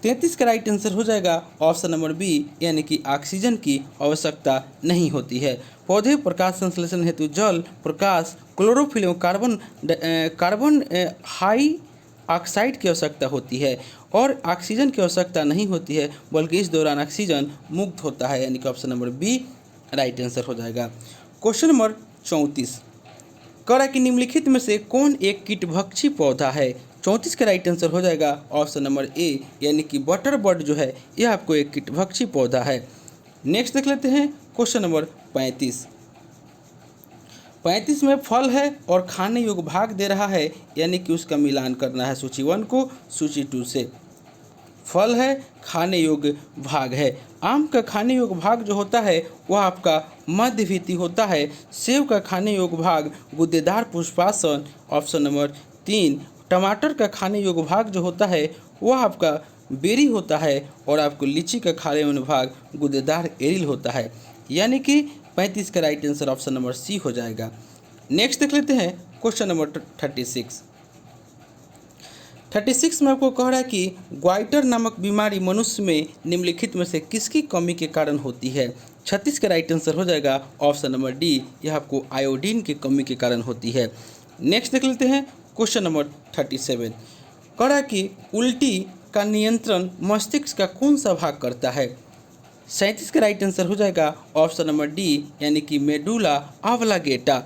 33 का राइट आंसर हो जाएगा ऑप्शन नंबर बी, यानी कि ऑक्सीजन की आवश्यकता नहीं होती है। पौधे प्रकाश संश्लेषण हेतु जल, प्रकाश, क्लोरोफिल एवं कार्बन हाई ऑक्साइड की आवश्यकता होती है और ऑक्सीजन की आवश्यकता नहीं होती है, बल्कि इस दौरान ऑक्सीजन मुक्त होता है, यानी कि option number B right answer हो जाएगा। क्वेश्चन नंबर 34 कह रहा है कि निम्नलिखित में से कौन एक कीटभक्षी पौधा है। 34 का राइट आंसर हो जाएगा ऑप्शन नंबर ए, यानी कि बटर बर्ड जो है यह आपको एक कीटभक्षी पौधा है। नेक्स्ट देख लेते हैं क्वेश्चन नंबर 35 में फल है और खाने योग्य भाग दे रहा है, यानी कि उसका मिलान करना है सूची 1 को सूची 2 से। फल है, खाने योग्य भाग है। आम का खाने योग्य भाग जो होता है वह आपका मध्यवित्ती होता है। सेब का खाने योग्य भाग गुद्देदार पुष्पासन, ऑप्शन नंबर 3। टमाटर का खाने योग्य भाग जो होता है वह आपका बेरी होता है और आपको लीची का खाने योग्य भाग गुद्देदार एरिल होता है, यानी कि 35 का right answer option number C हो जाएगा। नेक्स्ट देख लेते हैं क्वेश्चन नंबर 36 में आपको कह रहा है कि ग्वाइटर नामक बीमारी मनुष्य में निम्नलिखित में से किसकी कमी के कारण होती है। 36 का राइट आंसर हो जाएगा ऑप्शन नंबर डी, यह आपको आयोडीन की कमी के कारण होती है। नेक्स्ट देख लेते हैं क्वेश्चन नंबर 37 कह रहा है कि उल्टी का नियंत्रण मस्तिष्क का कौन सा भाग करता है। 37 का राइट आंसर हो जाएगा ऑप्शन नंबर डी, यानी कि मेडुला ऑब्लांगेटा।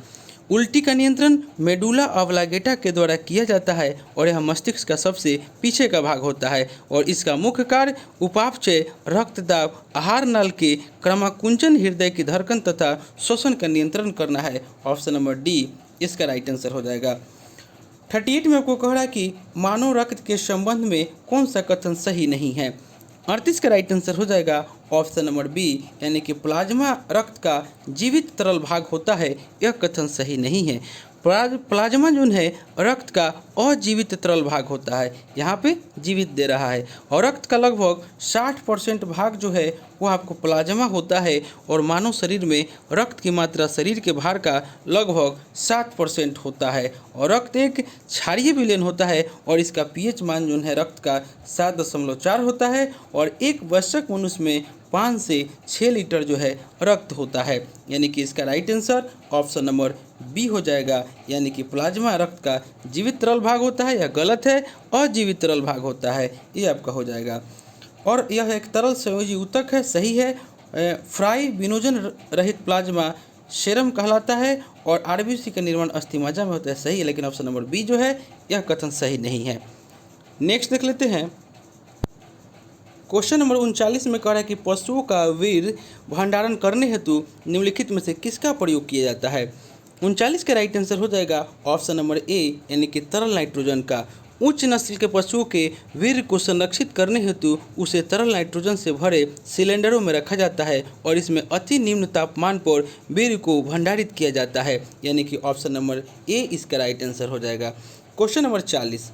उल्टी का नियंत्रण मेडुला ऑब्लांगेटा के द्वारा किया जाता है और यह मस्तिष्क का सबसे पीछे का भाग होता है और इसका मुख्य कार्य उपापचय, रक्तदाब, आहार नल के क्रमाकुंचन, हृदय की धड़कन तथा श्वसन का नियंत्रण करना है। ऑप्शन नंबर डी इसका राइट आंसर हो जाएगा। 38 में आपको कह रहा है कि मानव रक्त के संबंध में कौन सा कथन सही नहीं है। 38 का राइट आंसर हो जाएगा ऑप्शन नंबर बी, यानी कि प्लाज्मा रक्त का जीवित तरल भाग होता है, यह कथन सही नहीं है। प्लाज्मा जो है रक्त का अजीवित तरल भाग होता है, यहाँ पे जीवित दे रहा है और रक्त का लगभग 60% भाग जो है वो आपको प्लाज्मा होता है और मानव शरीर में रक्त की मात्रा शरीर के भार का लगभग 7% होता है और रक्त एक क्षारीय विलयन होता है और इसका पीएच मान जो है रक्त का 7.4 होता है और एक वयस्क मनुष्य में 5 से 6 लीटर जो है रक्त होता है, यानी कि इसका right answer option number B हो जाएगा, यानी कि प्लाज्मा रक्त का जीवित तरल भाग होता है। यह गलत है, अजीवित तरल भाग होता है, ये आपका हो जाएगा। और यह एक तरल संयोजी ऊतक है, सही है। फ्राई विनोजन रहित प्लाज्मा सेरम कहलाता है और आरबीसी का निर्माण अस्थिमज्जा में होता है, सही है, लेकिन ऑप्शन नंबर बी जो है यह कथन सही नहीं है। नेक्स्ट देख लेते हैं। क्वेश्चन नंबर 39 में कह रहा है कि पशुओं का वीर्य भंडारण करने हेतु निम्नलिखित में से किसका प्रयोग किया जाता है। 39 का राइट आंसर हो जाएगा ऑप्शन नंबर ए, यानी कि तरल नाइट्रोजन का। उच्च नस्ल के पशुओं के वीर्य को संरक्षित करने हेतु उसे तरल नाइट्रोजन से भरे सिलेंडरों में रखा जाता है और इसमें अति निम्न तापमान पर वीर्य को भंडारित किया जाता है, यानी कि ऑप्शन नंबर ए इसका राइट आंसर हो जाएगा। क्वेश्चन नंबर 40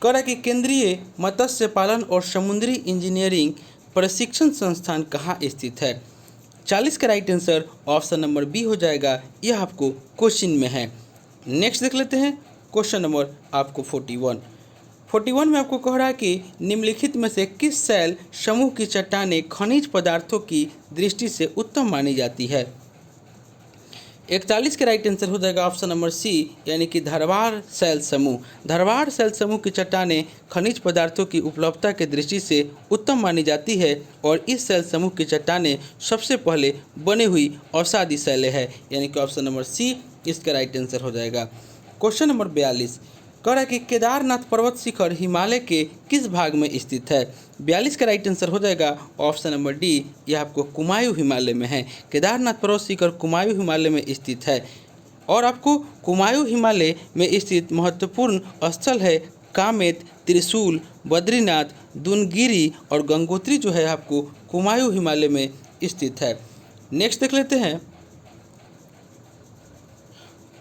कह रहा है कि केंद्रीय मत्स्य पालन और समुद्री इंजीनियरिंग प्रशिक्षण संस्थान कहाँ स्थित है। 40 का right answer option number B हो जाएगा, यह आपको क्वेश्चन में है। नेक्स्ट देख लेते हैं क्वेश्चन नंबर आपको 41 में आपको कह रहा है कि निम्नलिखित में से किस शैल समूह की चट्टानें खनिज पदार्थों की दृष्टि से उत्तम मानी जाती है। 41 का राइट आंसर हो जाएगा ऑप्शन नंबर सी, यानी कि धरवार शैल समूह। धरवार शैल समूह की चट्टानें खनिज पदार्थों की उपलब्धता की दृष्टि से उत्तम मानी जाती है और इस शैल समूह की चट्टानें सबसे पहले बनी हुई अवसादी शैलें है, यानी कि ऑप्शन नंबर सी इसका राइट आंसर हो जाएगा। क्वेश्चन नंबर 42 कह रहा है कि केदारनाथ पर्वत शिखर हिमालय के किस भाग में स्थित है। 42 का राइट आंसर हो जाएगा ऑप्शन नंबर डी, यह आपको कुमायूं हिमालय में है। केदारनाथ पर्वत शिखर कुमायूं हिमालय में स्थित है और आपको कुमायूं हिमालय में स्थित महत्वपूर्ण स्थल है कामेत, त्रिशूल, बद्रीनाथ, दुनगिरी और गंगोत्री जो है आपको कुमायूं हिमालय में स्थित है। नेक्स्ट देख लेते हैं।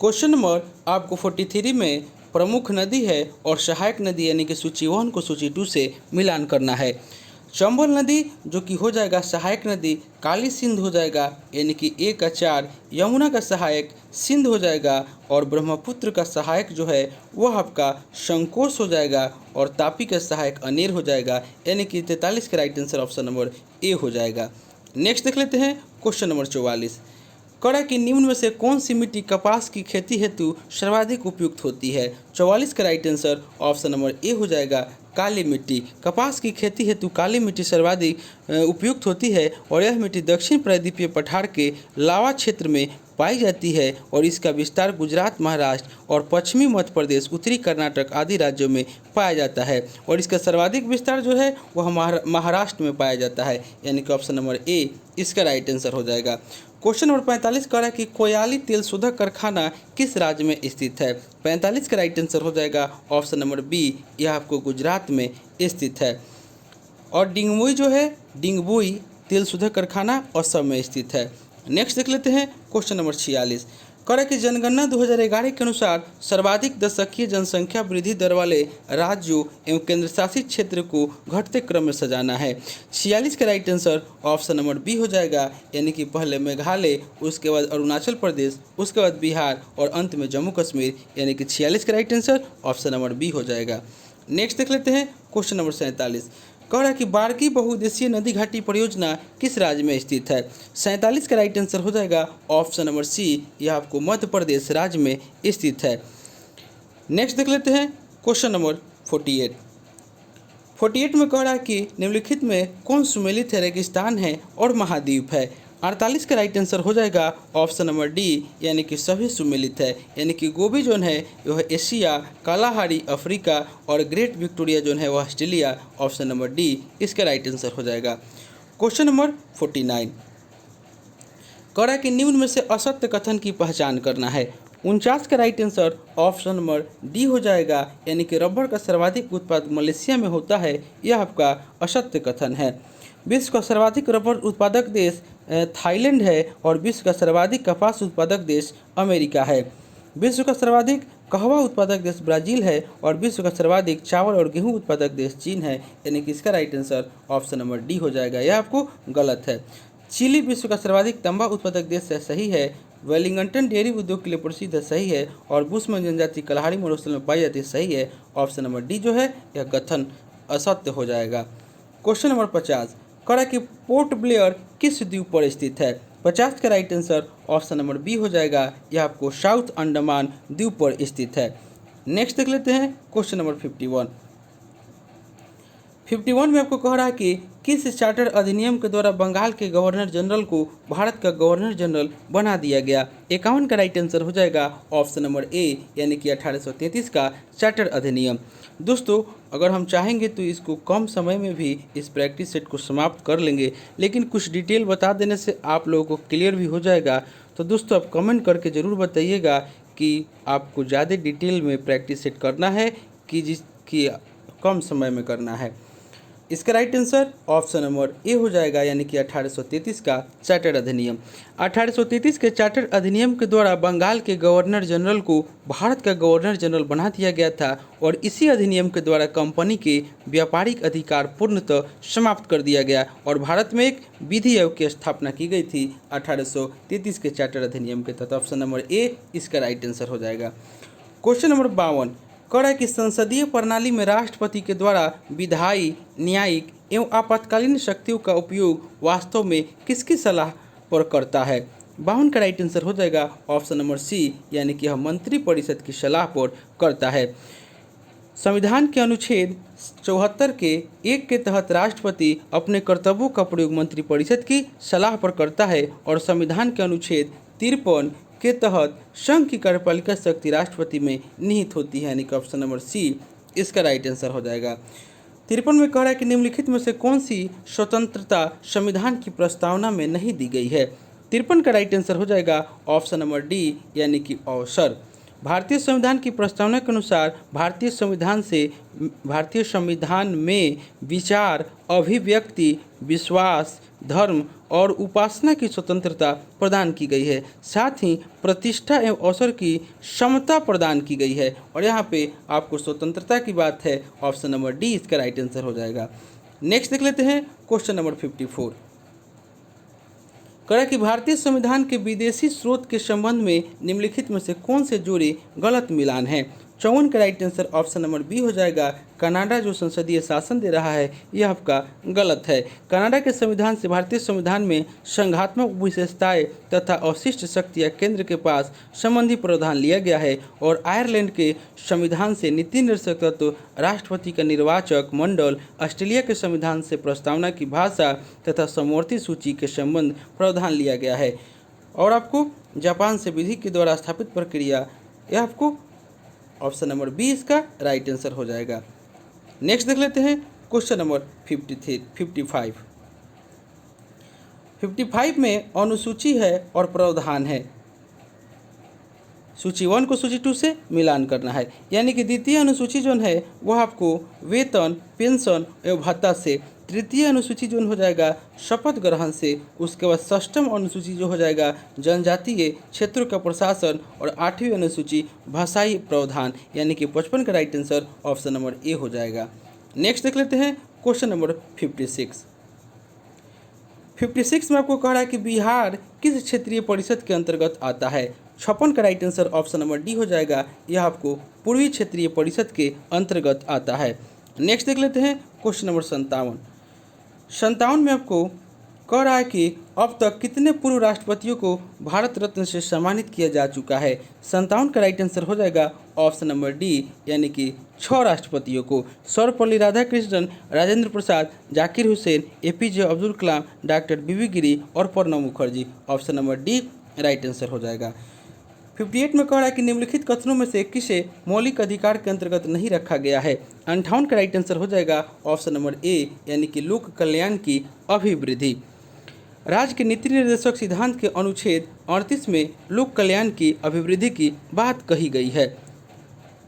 क्वेश्चन नंबर आपको 43 में प्रमुख नदी है और सहायक नदी यानी कि सूची 1 को सूची 2 से मिलान करना है। चंबल नदी जो कि हो जाएगा सहायक नदी, काली सिंध हो जाएगा यानी कि 1 का 4, यमुना का सहायक सिंध हो जाएगा और ब्रह्मपुत्र का सहायक जो है वह आपका संकोश हो जाएगा और तापी का सहायक अनेर हो जाएगा, यानी कि 43 का right answer option number A हो जाएगा। नेक्स्ट देख लेते हैं क्वेश्चन नंबर 44 कह रहा है कि निम्न में से कौन सी मिट्टी कपास की खेती हेतु सर्वाधिक उपयुक्त होती है। 44 का right answer option number A हो जाएगा, काली मिट्टी। कपास की खेती हेतु काली मिट्टी सर्वाधिक उपयुक्त होती है और यह मिट्टी दक्षिण प्रायद्वीपीय पठार के लावा क्षेत्र में पाई जाती है और इसका विस्तार गुजरात, महाराष्ट्र और पश्चिमी मध्य प्रदेश, उत्तरी कर्नाटक आदि राज्यों में पाया जाता है और इसका सर्वाधिक विस्तार जो है वह महाराष्ट्र में पाया जाता है, यानी कि ऑप्शन नंबर ए इसका राइट आंसर हो जाएगा। क्वेश्चन नंबर 45 कह रहा है कि कोयाली तेल शोधक कारखाना किस राज्य में स्थित है। 45 का राइट आंसर हो जाएगा ऑप्शन नंबर बी, यह आपको गुजरात में स्थित है। और डिंगबुई जो है डिंगबुई तेल शोधक कारखाना असम में स्थित है। नेक्स्ट देख लेते हैं क्वेश्चन नंबर 46 कह रहा है कि जनगणना 2011 के अनुसार सर्वाधिक दशकीय जनसंख्या वृद्धि दर वाले राज्यों एवं केंद्र शासित क्षेत्र को घटते क्रम में सजाना है। 46 का right answer option number B हो जाएगा, यानी कि पहले मेघालय, उसके बाद अरुणाचल प्रदेश, उसके बाद बिहार और अंत में जम्मू कश्मीर, यानी कि 46 का right answer option number B हो जाएगा। नेक्स्ट देख लेते हैं क्वेश्चन नंबर 47 कह रहा है कि बारकी बहुउद्देशीय नदी घाटी परियोजना किस राज्य में स्थित है। 47 का राइट आंसर हो जाएगा ऑप्शन नंबर सी, यह आपको मध्य प्रदेश राज्य में स्थित है। नेक्स्ट देख लेते हैं क्वेश्चन नंबर 48 में कह रहा है कि निम्नलिखित में कौन सुमेलित है रेगिस्तान है और महाद्वीप है। 48 का राइट आंसर हो जाएगा ऑप्शन नंबर डी, यानी कि सभी सुमेलित है, यानी कि गोबी जोन है वह एशिया, कालाहारी अफ्रीका और ग्रेट विक्टोरिया जोन है वह ऑस्ट्रेलिया। ऑप्शन नंबर डी इसका राइट आंसर हो जाएगा। क्वेश्चन नंबर 49 कह रहा है कि निम्न में से असत्य कथन की पहचान करना है। 49 का right answer option number D हो जाएगा, यानी कि रबड़ का सर्वाधिक उत्पादन मलेशिया में होता है, यह आपका असत्य कथन है। विश्व का सर्वाधिक रबड़ उत्पादक देश थाईलैंड है और विश्व का सर्वाधिक कपास उत्पादक देश अमेरिका है। विश्व का सर्वाधिक कहवा उत्पादक देश ब्राज़ील है और विश्व का सर्वाधिक चावल और गेहूं उत्पादक देश चीन है, यानी कि इसका right answer option number D हो जाएगा। यह आपको गलत है। चिली विश्व का सर्वाधिक तंबा उत्पादक देश है, सही है। वेलिंगटन डेयरी उद्योग के लिए प्रसिद्ध है, सही है। और बुशमैन जनजाति कलहारी मरुस्थल में पाई जाती है, सही है। ऑप्शन नंबर डी जो है यह कथन असत्य हो जाएगा। क्वेश्चन नंबर 50 कह रहा है कि पोर्ट ब्लेयर किस द्वीप पर स्थित है। 50 का right answer option number B हो जाएगा, यह आपको साउथ अंडमान द्वीप पर स्थित है। नेक्स्ट देख लेते हैं क्वेश्चन नंबर 51 में आपको कह रहा है कि किस चार्टर अधिनियम के द्वारा बंगाल के गवर्नर जनरल को भारत का गवर्नर जनरल बना दिया गया। 51 का राइट आंसर हो जाएगा ऑप्शन नंबर ए, यानी कि 1833 का चार्टर अधिनियम। दोस्तों अगर हम चाहेंगे तो इसको कम समय में भी इस प्रैक्टिस सेट को समाप्त कर लेंगे, लेकिन कुछ डिटेल बता देने से आप लोगों को क्लियर भी हो जाएगा। तो दोस्तों आप कमेंट करके ज़रूर बताइएगा कि आपको ज़्यादा डिटेल में प्रैक्टिस सेट करना है कि कम समय में करना है। इसका right answer option number A हो जाएगा, यानी कि 1833 का चार्टर अधिनियम। 1833 के चार्टर अधिनियम के द्वारा बंगाल के गवर्नर जनरल को भारत का गवर्नर जनरल बना दिया गया था और इसी अधिनियम के द्वारा कंपनी के व्यापारिक अधिकार पूर्णतः समाप्त कर दिया गया और भारत में एक विधि आयोग की स्थापना की गई थी 1833 के चार्टर अधिनियम के तहत। ऑप्शन नंबर ए इसका राइट आंसर हो जाएगा। क्वेश्चन नंबर 52 कह रहा है कि संसदीय प्रणाली में राष्ट्रपति के द्वारा विधायी, न्यायिक एवं आपातकालीन शक्तियों का उपयोग वास्तव में किसकी सलाह पर करता है। 52 का राइट आंसर हो जाएगा ऑप्शन नंबर सी, यानी कि यह मंत्रिपरिषद की सलाह पर करता है। संविधान के अनुच्छेद 74 के 1 के तहत राष्ट्रपति अपने कर्तव्यों का प्रयोग मंत्रिपरिषद की सलाह पर करता है और संविधान के अनुच्छेद 53 के तहत संघ की कार्यपालिका शक्ति राष्ट्रपति में निहित होती है, यानी कि ऑप्शन नंबर सी इसका राइट आंसर हो जाएगा। 53 में कह रहा है कि निम्नलिखित में से कौन सी स्वतंत्रता संविधान की प्रस्तावना में नहीं दी गई है। 53 का राइट आंसर हो जाएगा ऑप्शन नंबर डी, यानी कि अवसर। भारतीय संविधान की प्रस्तावना के अनुसार भारतीय संविधान में विचार, अभिव्यक्ति, विश्वास, धर्म और उपासना की स्वतंत्रता प्रदान की गई है, साथ ही प्रतिष्ठा एवं अवसर की समता प्रदान की गई है। और यहाँ पे आपको स्वतंत्रता की बात है, ऑप्शन नंबर डी इसका राइट आंसर हो जाएगा। नेक्स्ट देख लेते हैं क्वेश्चन नंबर 54 कह रहा है कि भारतीय संविधान के विदेशी स्रोत के संबंध में निम्नलिखित में से कौन से जोड़े गलत मिलान है। 54 का right answer option number B हो जाएगा। कनाडा जो संसदीय शासन दे रहा है यह आपका गलत है। कनाडा के संविधान से भारतीय संविधान में संघात्मक विशेषताएं तथा अवशिष्ट शक्तियां केंद्र के पास संबंधी प्रावधान लिया गया है और आयरलैंड के संविधान से नीति निर्देशक तत्व, राष्ट्रपति का निर्वाचक मंडल, ऑस्ट्रेलिया के संविधान से प्रस्तावना की भाषा तथा समवर्ती सूची के संबंध प्रावधान लिया गया है और आपको जापान से विधि के द्वारा स्थापित प्रक्रिया, यह आपको ऑप्शन नंबर बी इसका राइट आंसर हो जाएगा। नेक्स्ट देख लेते हैं क्वेश्चन नंबर 55 में अनुसूची है और प्रावधान है। सूची 1 को सूची 2 से मिलान करना है, यानी कि द्वितीय अनुसूची जो है वह आपको वेतन, पेंशन एवं भत्ता से, तृतीय अनुसूची जो हो जाएगा शपथ ग्रहण से, उसके बाद षष्ठम अनुसूची जो हो जाएगा जनजातीय क्षेत्रों का प्रशासन और 8वीं अनुसूची भाषाई प्रावधान, यानी कि 55 का right answer option number A हो जाएगा। नेक्स्ट देख लेते हैं क्वेश्चन नंबर 56 में आपको कह रहा है कि बिहार किस क्षेत्रीय परिषद के अंतर्गत आता है। 56 का right answer option number D हो जाएगा, यह आपको पूर्वी क्षेत्रीय परिषद के अंतर्गत आता है। नेक्स्ट देख लेते हैं क्वेश्चन नंबर 57 में आपको कह रहा है कि अब तक कितने पूर्व राष्ट्रपतियों को भारत रत्न से सम्मानित किया जा चुका है। 57 का राइट आंसर हो जाएगा ऑप्शन नंबर डी, यानी कि 6 राष्ट्रपतियों को। सर्वपल्ली राधाकृष्णन, राजेंद्र प्रसाद, जाकिर हुसैन, एपीजे अब्दुल कलाम, डॉक्टर बीवी गिरी और Pranab Mukherjee. Option number D right answer हो जाएगा। 58 में कह रहा है कि निम्नलिखित कथनों में से किसे मौलिक अधिकार के अंतर्गत नहीं रखा गया है। 58 का राइट आंसर हो जाएगा ऑप्शन नंबर ए, यानी कि लोक कल्याण की अभिवृद्धि। राज्य के नीति निर्देशक सिद्धांत के अनुच्छेद 38 में लोक कल्याण की अभिवृद्धि की बात कही गई है।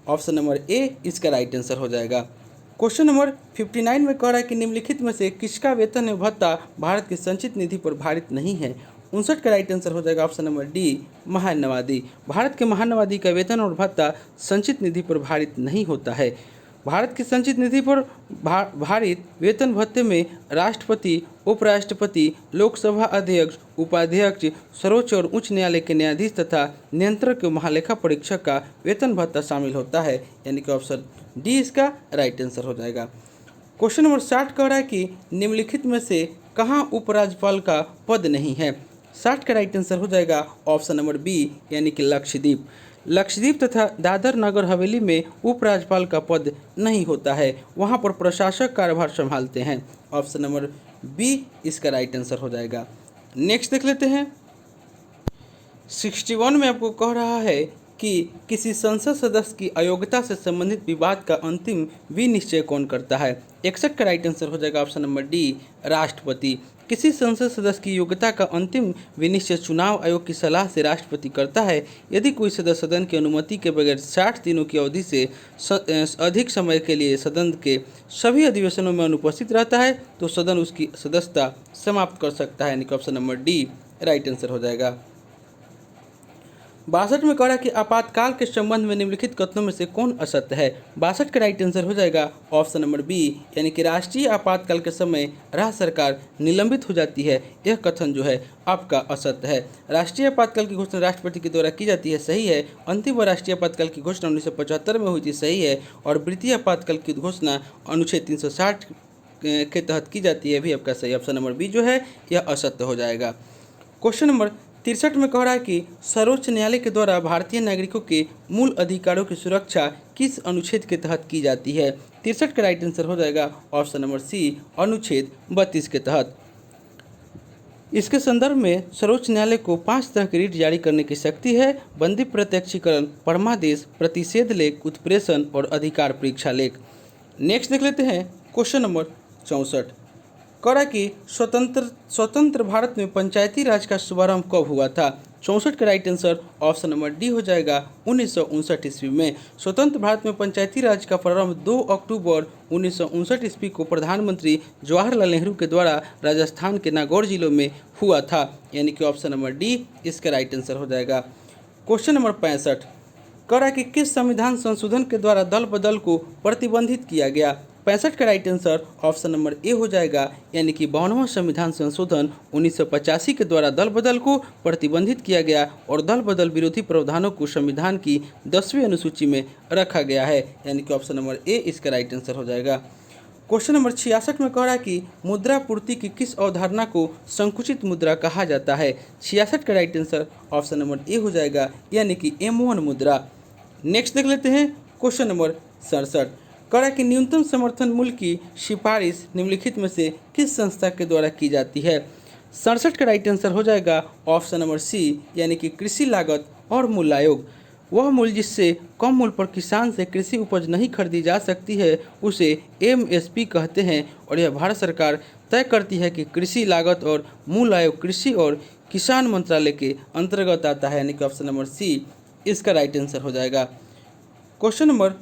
ऑप्शन नंबर ए इसका राइट आंसर हो जाएगा। क्वेश्चन नंबर 59 में कह रहा है कि निम्नलिखित में से किसका वेतन एवं भत्ता भारत की संचित निधि पर भारित नहीं है। 59 का राइट आंसर हो जाएगा ऑप्शन नंबर डी, महानवादी। भारत के महानवादी का वेतन और भत्ता संचित निधि पर भारित नहीं होता है। भारत की संचित निधि पर भारित वेतन भत्ते में राष्ट्रपति, उपराष्ट्रपति, लोकसभा अध्यक्ष, उपाध्यक्ष, सर्वोच्च और उच्च न्यायालय के न्यायाधीश तथा नियंत्रक के महालेखा परीक्षक का वेतन भत्ता शामिल होता है, यानी कि ऑप्शन डी इसका राइट आंसर हो जाएगा। क्वेश्चन नंबर 60 कह रहा है कि निम्नलिखित में से कहाँ उपराज्यपाल का पद नहीं है। 60 का राइट आंसर हो जाएगा ऑप्शन नंबर बी, यानी कि लक्षद्वीप। लक्षद्वीप तथा दादर नगर हवेली में उपराज्यपाल का पद नहीं होता है, वहाँ पर प्रशासक कार्यभार संभालते हैं। ऑप्शन नंबर बी इसका राइट आंसर हो जाएगा। नेक्स्ट देख लेते हैं। 61 में आपको कह रहा है कि किसी संसद सदस्य की अयोग्यता से संबंधित विवाद का अंतिम विनिश्चय कौन करता है। 61 का राइट आंसर हो जाएगा ऑप्शन नंबर डी, राष्ट्रपति। किसी संसद सदस्य की योग्यता का अंतिम विनिश्चय चुनाव आयोग की सलाह से राष्ट्रपति करता है। यदि कोई सदस्य सदन की अनुमति के बगैर 60 दिनों की अवधि से अधिक समय के लिए सदन के सभी अधिवेशनों में अनुपस्थित रहता है तो सदन उसकी सदस्यता समाप्त कर सकता है, यानी कि option number D right answer हो जाएगा। 62 में कह रहा है कि आपातकाल के संबंध में निम्नलिखित कथनों में से कौन असत्य है। 62 का राइट आंसर हो जाएगा ऑप्शन नंबर बी, यानी कि राष्ट्रीय आपातकाल के समय राज्य सरकार निलंबित हो जाती है। यह कथन जो है आपका असत्य है। राष्ट्रीय आपातकाल की घोषणा राष्ट्रपति के द्वारा की जाती है, सही है। अंतिम राष्ट्रीय आपातकाल की घोषणा 1975 में हुई थी, सही है। और वृत्तीय आपातकाल की घोषणा अनुच्छेद 360 के तहत की जाती है, भी आपका सही। ऑप्शन नंबर बी जो है यह असत्य हो जाएगा। क्वेश्चन नंबर 63 में कह रहा है कि सर्वोच्च न्यायालय के द्वारा भारतीय नागरिकों के मूल अधिकारों की सुरक्षा किस अनुच्छेद के तहत की जाती है। 63 का राइट आंसर हो जाएगा ऑप्शन नंबर सी, अनुच्छेद 32 के तहत। इसके संदर्भ में सर्वोच्च न्यायालय को 5 तरह की रीट जारी करने की शक्ति है। बंदी प्रत्यक्षीकरण, परमादेश, प्रतिषेध लेख, उत्प्रेषण और अधिकार परीक्षा लेख। नेक्स्ट देख लेते हैं क्वेश्चन नंबर 64। कह रहा है कि स्वतंत्र भारत में पंचायती राज का शुभारंभ कब हुआ था। 64 का right answer option number D हो जाएगा 1959 ईस्वी में। स्वतंत्र भारत में पंचायती राज का प्रारंभ 2 अक्टूबर 1959 ईस्वी को प्रधानमंत्री जवाहरलाल नेहरू के द्वारा राजस्थान के नागौर जिलों में हुआ था, यानी कि ऑप्शन नंबर डी इसका राइट आंसर हो जाएगा। क्वेश्चन नंबर 65 कह रहा है कि किस संविधान संशोधन के द्वारा दल बदल को प्रतिबंधित किया गया। 65 का right answer option number A हो जाएगा, यानी कि 52वां संविधान संशोधन 1985 के द्वारा दल बदल को प्रतिबंधित किया गया और दल बदल विरोधी प्रावधानों को संविधान की 10वीं अनुसूची में रखा गया है, यानी कि ऑप्शन नंबर ए इसका राइट आंसर हो जाएगा। क्वेश्चन नंबर 66 में कह रहा है कि मुद्रा पूर्ति की किस अवधारणा को संकुचित मुद्रा कहा जाता है। 66 का right answer option number A हो जाएगा, यानी कि M1 मुद्रा। नेक्स्ट देख लेते हैं क्वेश्चन नंबर 67। कह रहा है कि न्यूनतम समर्थन मूल्य की सिफारिश निम्नलिखित में से किस संस्था के द्वारा की जाती है। 67 का राइट आंसर हो जाएगा ऑप्शन नंबर सी, यानी कि कृषि लागत और मूल्य आयोग। वह मूल्य जिससे कम मूल्य पर किसान से कृषि उपज नहीं खरीदी जा सकती है उसे MSP कहते हैं और यह भारत सरकार तय करती है कि कृषि लागत और मूल्य आयोग कृषि और किसान मंत्रालय के अंतर्गत आता है, यानी कि ऑप्शन नंबर सी इसका राइट आंसर हो जाएगा। क्वेश्चन नंबर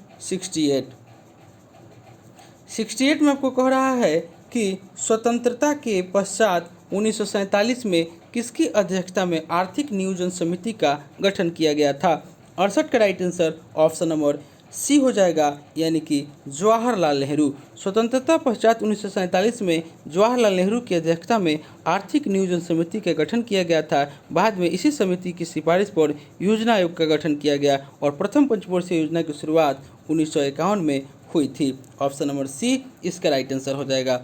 68 में आपको कह रहा है कि स्वतंत्रता के पश्चात 1947 में किसकी अध्यक्षता में आर्थिक नियोजन समिति का गठन किया गया था। 68 का right answer option number C हो जाएगा, यानी कि जवाहरलाल नेहरू। स्वतंत्रता पश्चात 1947 में जवाहरलाल नेहरू की अध्यक्षता में आर्थिक नियोजन समिति का गठन किया गया था। बाद में इसी समिति की सिफारिश पर योजना आयोग का गठन किया गया और प्रथम पंचवर्षीय योजना की शुरुआत 1951 में हुई थी। ऑप्शन नंबर सी इसका राइट आंसर हो जाएगा।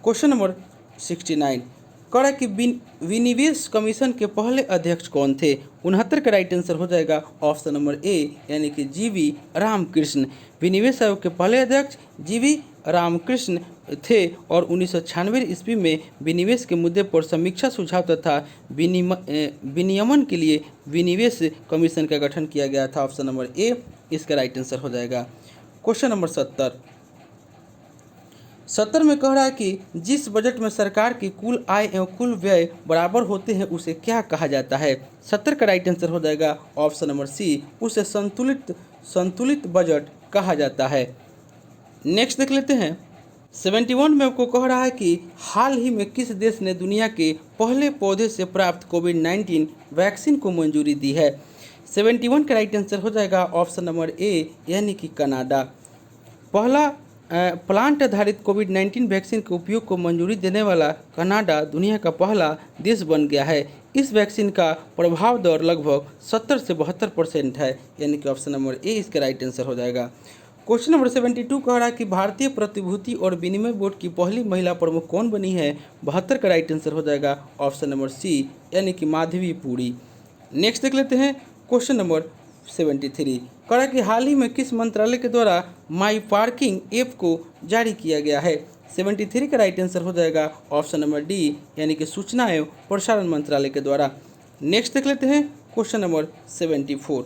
क्वेश्चन नंबर 69 कह कड़ा कि विनिवेश कमीशन के पहले अध्यक्ष कौन थे? 69 का राइट आंसर हो जाएगा ऑप्शन नंबर ए यानी कि जीवी रामकृष्ण। विनिवेश आयोग के पहले अध्यक्ष जीवी रामकृष्ण थे और 1996 ईस्वी में विनिवेश के मुद्दे पर समीक्षा सुझाव तथा विनियमन के लिए विनिवेश कमीशन का गठन किया गया था। ऑप्शन नंबर ए इसका राइट आंसर हो जाएगा। क्वेश्चन नंबर 70 में कह रहा है कि जिस बजट में सरकार की कुल आय एवं कुल व्यय बराबर होते हैं उसे क्या कहा जाता है? 70 का राइट आंसर हो जाएगा ऑप्शन नंबर सी, उसे संतुलित बजट कहा जाता है। नेक्स्ट देख लेते हैं। 71 में आपको कह रहा है कि हाल ही में किस देश ने दुनिया के पहले पौधे से प्राप्त कोविड-19 वैक्सीन को मंजूरी दी है? 71 का राइट आंसर हो जाएगा ऑप्शन नंबर ए यानी कि कनाडा। पहला प्लांट आधारित कोविड-19 वैक्सीन के उपयोग को मंजूरी देने वाला कनाडा दुनिया का पहला देश बन गया है। इस वैक्सीन का प्रभाव दर लगभग 70 से 72% है, यानी कि ऑप्शन नंबर ए इसका राइट आंसर हो जाएगा। क्वेश्चन नंबर 72 कह रहा है कि भारतीय प्रतिभूति और विनिमय बोर्ड की पहली महिला प्रमुख कौन बनी है? 72 का राइट आंसर हो जाएगा ऑप्शन नंबर सी यानी कि माधवी पुरी। नेक्स्ट देख लेते हैं क्वेश्चन नंबर 73 कह रहा कि हाल ही में किस मंत्रालय के द्वारा माई पार्किंग ऐप को जारी किया गया है? 73 का राइट आंसर हो जाएगा ऑप्शन नंबर डी यानी कि सूचना एवं प्रसारण मंत्रालय के द्वारा। नेक्स्ट देख लेते हैं क्वेश्चन नंबर 74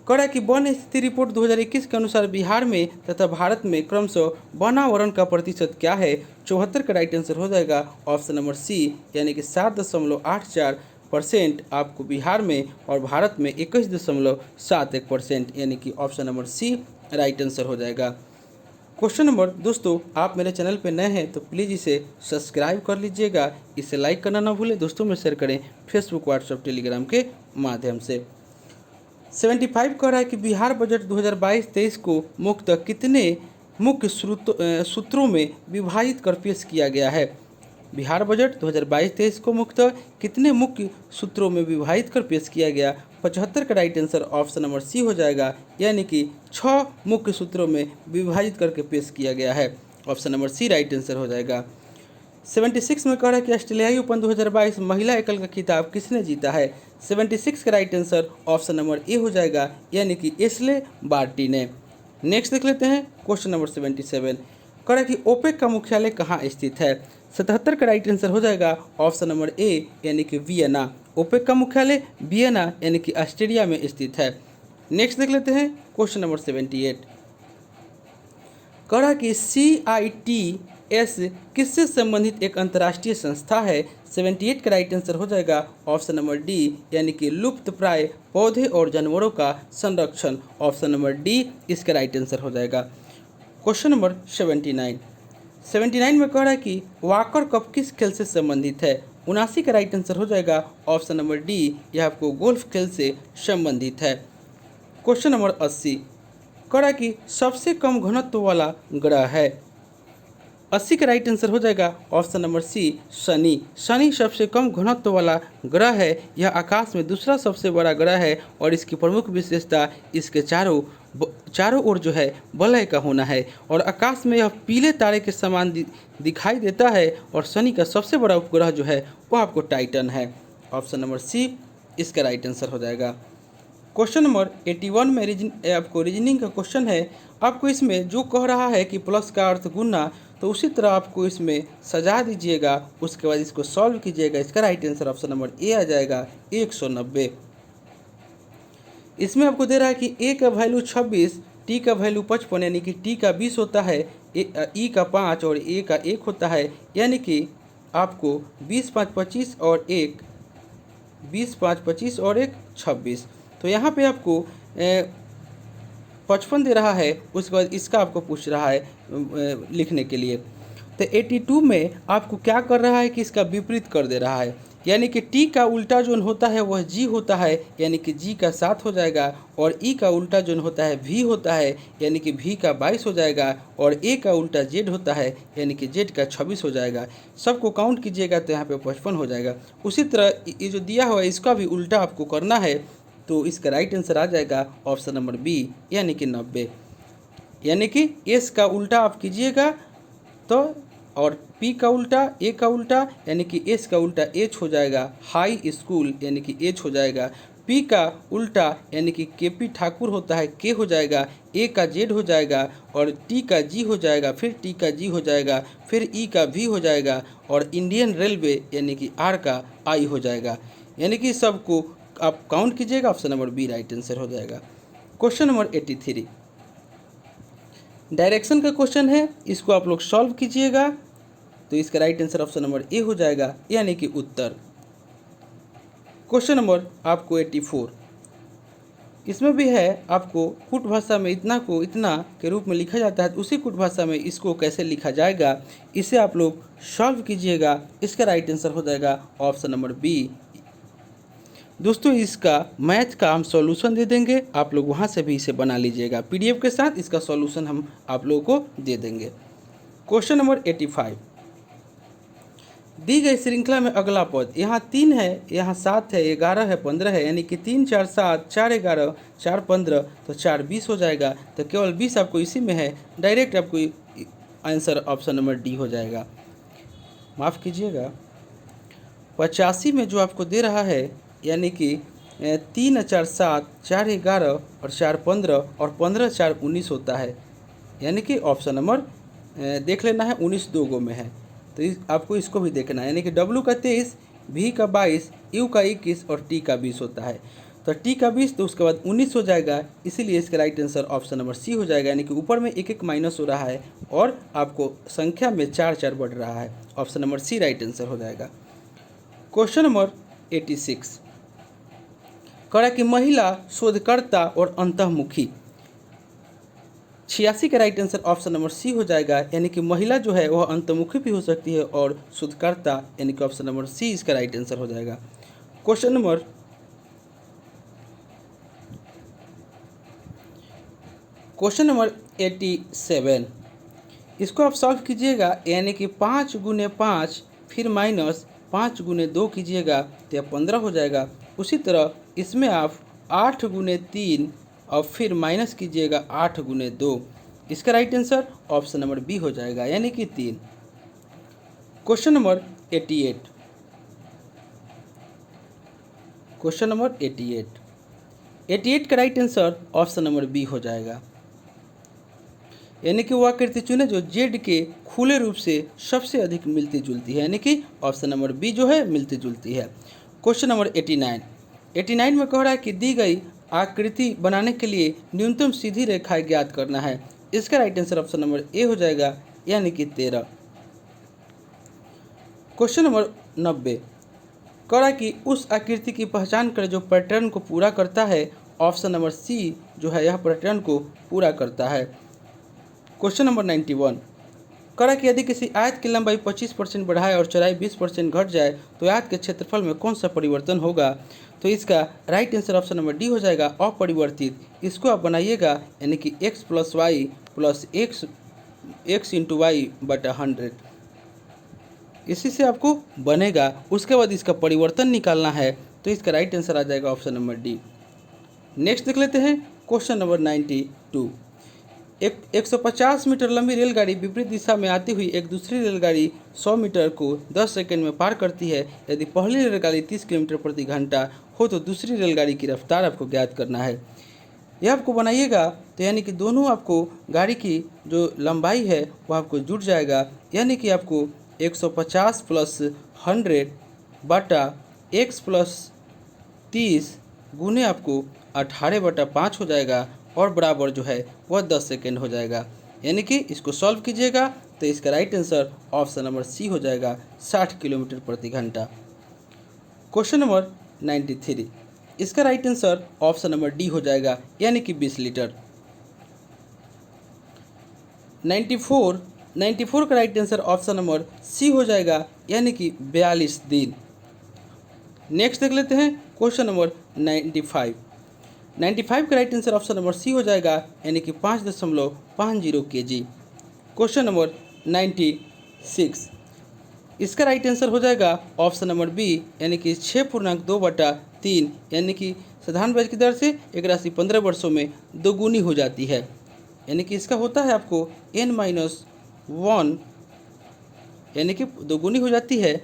कह रहा है कि वन स्थिति रिपोर्ट 2021 के अनुसार बिहार में तथा भारत में क्रमशः वनावरण का प्रतिशत क्या है? 74 का राइट आंसर हो जाएगा ऑप्शन नंबर सी यानी कि 7.84% आपको बिहार में और भारत में 21.71% यानी कि option number C right answer हो जाएगा। क्वेश्चन नंबर दोस्तों, आप मेरे चैनल पर नए हैं तो प्लीज़ इसे सब्सक्राइब कर लीजिएगा, इसे लाइक करना ना भूलें, दोस्तों में शेयर करें फेसबुक व्हाट्सएप टेलीग्राम के माध्यम से। 75 कह रहा है कि बिहार बजट 2022-23 को मुख्यतः कितने मुख्य सूत्रों में विभाजित कर पेश किया गया है? बिहार बजट 2022-23 को मुख्यतः कितने मुख्य सूत्रों में विभाजित कर पेश किया गया? 75 का right answer option number C हो जाएगा, यानी कि 6 मुख्य सूत्रों में विभाजित करके पेश किया गया है। Option number C right answer हो जाएगा। 76 में कह रहा है कि ऑस्ट्रेलियाई ओपन 2022 महिला एकल का खिताब किसने जीता है? 76 का right answer option number A हो जाएगा, यानी कि एशले बार्टी ने। नेक्स्ट देख लेते हैं क्वेश्चन नंबर 77 कह रहा है कि ओपेक का मुख्यालय कहाँ स्थित है? 77 का राइट आंसर हो जाएगा ऑप्शन नंबर ए यानी कि वियना। ओपेक का मुख्यालय वियना यानी कि ऑस्ट्रिया में स्थित है। नेक्स्ट देख लेते हैं क्वेश्चन नंबर 78 कह रहा है कि CITES किससे संबंधित एक अंतर्राष्ट्रीय संस्था है? 78 का राइट आंसर हो जाएगा ऑप्शन नंबर डी यानी कि लुप्त प्राय पौधे और जानवरों का संरक्षण। ऑप्शन नंबर डी इसका राइट आंसर हो जाएगा। क्वेश्चन नंबर 79 में कह रहा है कि वॉकर कप किस खेल से संबंधित है? 79 का राइट आंसर हो जाएगा ऑप्शन नंबर डी, यह आपको गोल्फ खेल से संबंधित है। क्वेश्चन नंबर 80 कह रहा है कि सबसे कम घनत्व वाला ग्रह है? 80 का राइट आंसर हो जाएगा ऑप्शन नंबर सी शनि। शनि सबसे कम घनत्व वाला ग्रह है। यह आकाश में दूसरा सबसे बड़ा ग्रह है और इसकी प्रमुख विशेषता इसके चारों ओर जो है वलय का होना है और आकाश में यह पीले तारे के समान दिखाई देता है और शनि का सबसे बड़ा उपग्रह जो है वो आपको टाइटन है। ऑप्शन नंबर सी इसका राइट आंसर हो जाएगा। क्वेश्चन नंबर 81 में आपको रीजनिंग का क्वेश्चन है। आपको इसमें जो कह रहा है कि प्लस का अर्थ गुना, तो उसी तरह आपको इसमें सजा दीजिएगा, उसके बाद इसको सॉल्व कीजिएगा। इसका right answer option number A आ जाएगा 190। इसमें आपको दे रहा है कि ए का वैल्यू 26, टी का वैल्यू 55 यानी कि टी का 20 होता है, ई का 5 और ए का 1 होता है, यानी कि आपको 20 5 25 और 1 20 5 25 और 1 26। तो यहाँ पे आपको 55 दे रहा है, उसके बाद इसका आपको पूछ रहा है लिखने के लिए। तो 82 में आपको क्या कर रहा है कि इसका विपरीत कर दे रहा है, यानी कि टी का उल्टा जोन होता है वह जी होता है, यानी कि जी का 7 हो जाएगा, और ई का उल्टा जोन होता है वी होता है, यानी कि वी का 22 हो जाएगा, और ए का उल्टा जेड होता है, यानी कि जेड का 26 हो जाएगा। सबको काउंट कीजिएगा तो यहाँ पे 55 हो जाएगा। उसी तरह ये जो दिया हुआ है इसका भी उल्टा आपको करना है, तो इसका राइट आंसर आ जाएगा ऑप्शन नंबर बी यानी कि 90। यानी कि एस का उल्टा आप कीजिएगा तो और पी का उल्टा ए का उल्टा यानी कि एच का उल्टा एच हो जाएगा, हाई स्कूल यानी कि एच हो जाएगा। पी का उल्टा यानी कि के पी ठाकुर होता है के हो जाएगा, ए का जेड हो जाएगा और टी का जी हो जाएगा, फिर टी का जी हो जाएगा, फिर ई का वी हो जाएगा और इंडियन रेलवे यानी कि आर का आई हो जाएगा। यानी कि सबको आप काउंट कीजिएगा, option number B right answer हो जाएगा। क्वेश्चन नंबर 83 डायरेक्शन का क्वेश्चन है, इसको आप लोग सॉल्व कीजिएगा तो इसका right answer option number A हो जाएगा यानी कि उत्तर। क्वेश्चन नंबर आपको 84 इसमें भी है आपको कुट भाषा में इतना को इतना के रूप में लिखा जाता है, उसी कुट भाषा में इसको कैसे लिखा जाएगा इसे आप लोग सॉल्व कीजिएगा, इसका राइट आंसर हो जाएगा ऑप्शन नंबर बी। दोस्तों इसका मैथ का हम सॉल्यूशन दे देंगे, आप लोग वहाँ से भी इसे बना लीजिएगा, पीडीएफ के साथ इसका सॉल्यूशन हम आप लोगों को दे देंगे। क्वेश्चन नंबर 85 दी गई श्रृंखला में अगला पद, यहाँ 3 है, यहाँ 7 है, 11 है, 15 है, यानी कि 3 4 7 4 11 4 15 तो 4 20 हो जाएगा। तो केवल 20 आपको इसी में है, डायरेक्ट आपको आंसर ऑप्शन नंबर डी हो जाएगा। माफ़ कीजिएगा 85 में जो आपको दे रहा है यानी कि 3 4 7 4 11 और 4 15 और 15 4 19 होता है, यानी कि ऑप्शन नंबर देख लेना है 19 दो गो में है, तो आपको इसको भी देखना है, यानी कि डब्ल्यू का 23, भी का 22, यू का 21 और टी का 20 होता है। तो टी का 20 तो उसके बाद 19 हो जाएगा, इसीलिए इसका right answer option number C हो जाएगा, यानी कि ऊपर में एक एक माइनस हो रहा है और आपको संख्या में 4 4 बढ़ रहा है, option number C right answer हो जाएगा। क्वेश्चन नंबर 86 करा कि महिला शोधकर्ता और अंतःमुखी, 86 का right answer option number C हो जाएगा, यानी कि महिला जो है वह अंतर्मुखी भी हो सकती है और शोधकर्ता यानी कि ऑप्शन नंबर सी इसका राइट आंसर हो जाएगा। क्वेश्चन नंबर 87 इसको आप सॉल्व कीजिएगा, यानी कि 5 × 5 फिर माइनस 5 × 2 कीजिएगा तो यह 15 हो जाएगा। उसी तरह इसमें आप 8 × 3 और फिर माइनस कीजिएगा 8 × 2, इसका right answer option number B हो जाएगा, यानी कि 3। क्वेश्चन नंबर 88 88 का right answer option number B हो जाएगा, यानी कि वह आकृति चुने जो जेड के खुले रूप से सबसे अधिक मिलती जुलती है, यानी कि ऑप्शन नंबर बी जो है मिलती जुलती है। क्वेश्चन नंबर 89 में कह रहा है कि दी गई आकृति बनाने के लिए न्यूनतम सीधी रेखाएं ज्ञात करना है, इसका right answer option number A हो जाएगा, यानी कि 13। क्वेश्चन नंबर 90 कह रहा है कि उस आकृति की पहचान करें जो पैटर्न को पूरा करता है, ऑप्शन नंबर सी जो है यह पैटर्न को पूरा करता है। क्वेश्चन नंबर 91 कह रहा है कि यदि किसी आयत की लंबाई 25% बढ़ाए और चौड़ाई 20% घट जाए तो आयत के क्षेत्रफल में कौन सा परिवर्तन होगा, तो इसका right answer option number D हो जाएगा, अपरिवर्तित। इसको आप बनाइएगा, यानी कि x + y + x × y/100, इसी से आपको बनेगा। उसके बाद इसका परिवर्तन निकालना है, तो इसका राइट आंसर आ जाएगा ऑप्शन नंबर डी। नेक्स्ट देख लेते हैं क्वेश्चन नंबर 92 150 मीटर लंबी रेलगाड़ी विपरीत दिशा में आती हुई एक दूसरी रेलगाड़ी 100 मीटर को 10 सेकंड में पार करती है। यदि पहली रेलगाड़ी 30 किलोमीटर प्रति घंटा हो तो दूसरी रेलगाड़ी की रफ्तार आपको ज्ञात करना है। यह आपको बनाइएगा तो यानी कि दोनों आपको गाड़ी की जो लंबाई है वो आपको जुड़ जाएगा, यानी कि आपको 150 + 100 बटा x + 30 गुने आपको 18/5 हो जाएगा और बराबर जो है वह 10 सेकेंड हो जाएगा, यानी कि इसको सॉल्व कीजिएगा तो इसका right answer option number C हो जाएगा, 60 किलोमीटर प्रति घंटा। क्वेश्चन नंबर 93 इसका right answer option number D हो जाएगा, यानी कि 20 लीटर। 94 का right answer option number C हो जाएगा, यानी कि 42 दिन। नेक्स्ट देख लेते हैं क्वेश्चन नंबर 95 का right answer option number C हो जाएगा, यानी कि 5.50 kg। क्वेश्चन नंबर 96 इसका राइट आंसर हो जाएगा ऑप्शन नंबर बी, यानी कि 6.2/3, यानी कि साधारण ब्याज की दर से एक राशि 15 वर्षों में दोगुनी हो जाती है, यानी कि इसका होता है आपको n-1 यानी कि दोगुनी हो जाती है।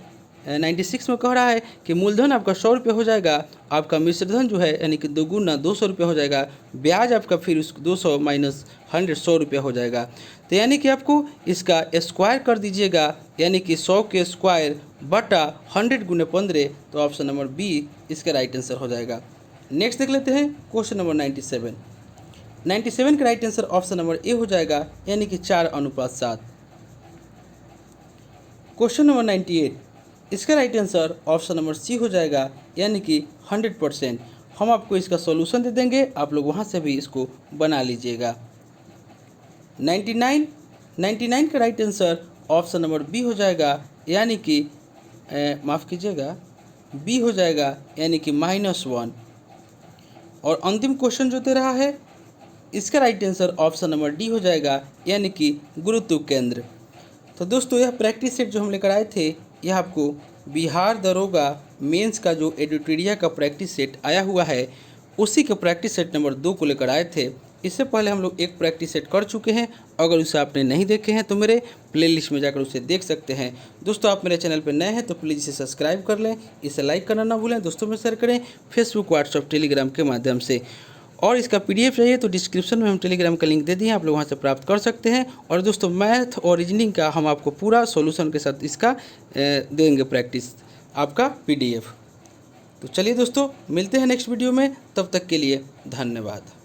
96 में कह रहा है कि मूलधन आपका 100 रुपये हो जाएगा, आपका मिश्र धन जो है यानी कि दोगुना 200 रुपये हो जाएगा, ब्याज आपका फिर उस 200 माइनस 100 100 रुपये हो जाएगा। तो यानी कि आपको इसका स्क्वायर कर दीजिएगा, यानी कि 100 के स्क्वायर बटा 100 गुने 15, तो ऑप्शन नंबर बी इसका राइट आंसर हो जाएगा। नेक्स्ट देख लेते हैं क्वेश्चन नंबर 97। 97 का right answer option number A हो जाएगा, यानी कि 4:7। क्वेश्चन नंबर 98, इसका right answer option number C हो जाएगा, यानी कि 100%। हम आपको इसका सॉल्यूशन दे देंगे, आप लोग वहाँ से भी इसको बना लीजिएगा। 99 का right answer option number B हो जाएगा, यानी कि माफ़ कीजिएगा बी हो जाएगा, यानी कि -1। और अंतिम क्वेश्चन जो दे रहा है इसका right answer option number D हो जाएगा, यानी कि गुरुत्व केंद्र। तो दोस्तों यह प्रैक्टिस सेट जो हम लेकर आए थे, यह आपको बिहार दरोगा मेंस का जो एडिटोरिया का प्रैक्टिस सेट आया हुआ है, उसी के प्रैक्टिस सेट नंबर 2 को लेकर आए थे। इससे पहले हम लोग एक प्रैक्टिस सेट कर चुके हैं, अगर उसे आपने नहीं देखे हैं तो मेरे प्लेलिस्ट में जाकर उसे देख सकते हैं। दोस्तों आप मेरे चैनल पर नए हैं तो प्लीज़ इसे सब्सक्राइब कर लें, इसे लाइक करना ना भूलें, दोस्तों में शेयर करें फेसबुक, व्हाट्सएप, टेलीग्राम के माध्यम से। और इसका पीडीएफ चाहिए तो डिस्क्रिप्शन में हम टेलीग्राम का लिंक दे दिए, आप लोग वहाँ से प्राप्त कर सकते हैं। और दोस्तों मैथ और रीजनिंग का हम आपको पूरा सॉल्यूशन के साथ इसका देंगे प्रैक्टिस आपका पीडीएफ। तो चलिए दोस्तों मिलते हैं नेक्स्ट वीडियो में, तब तक के लिए धन्यवाद।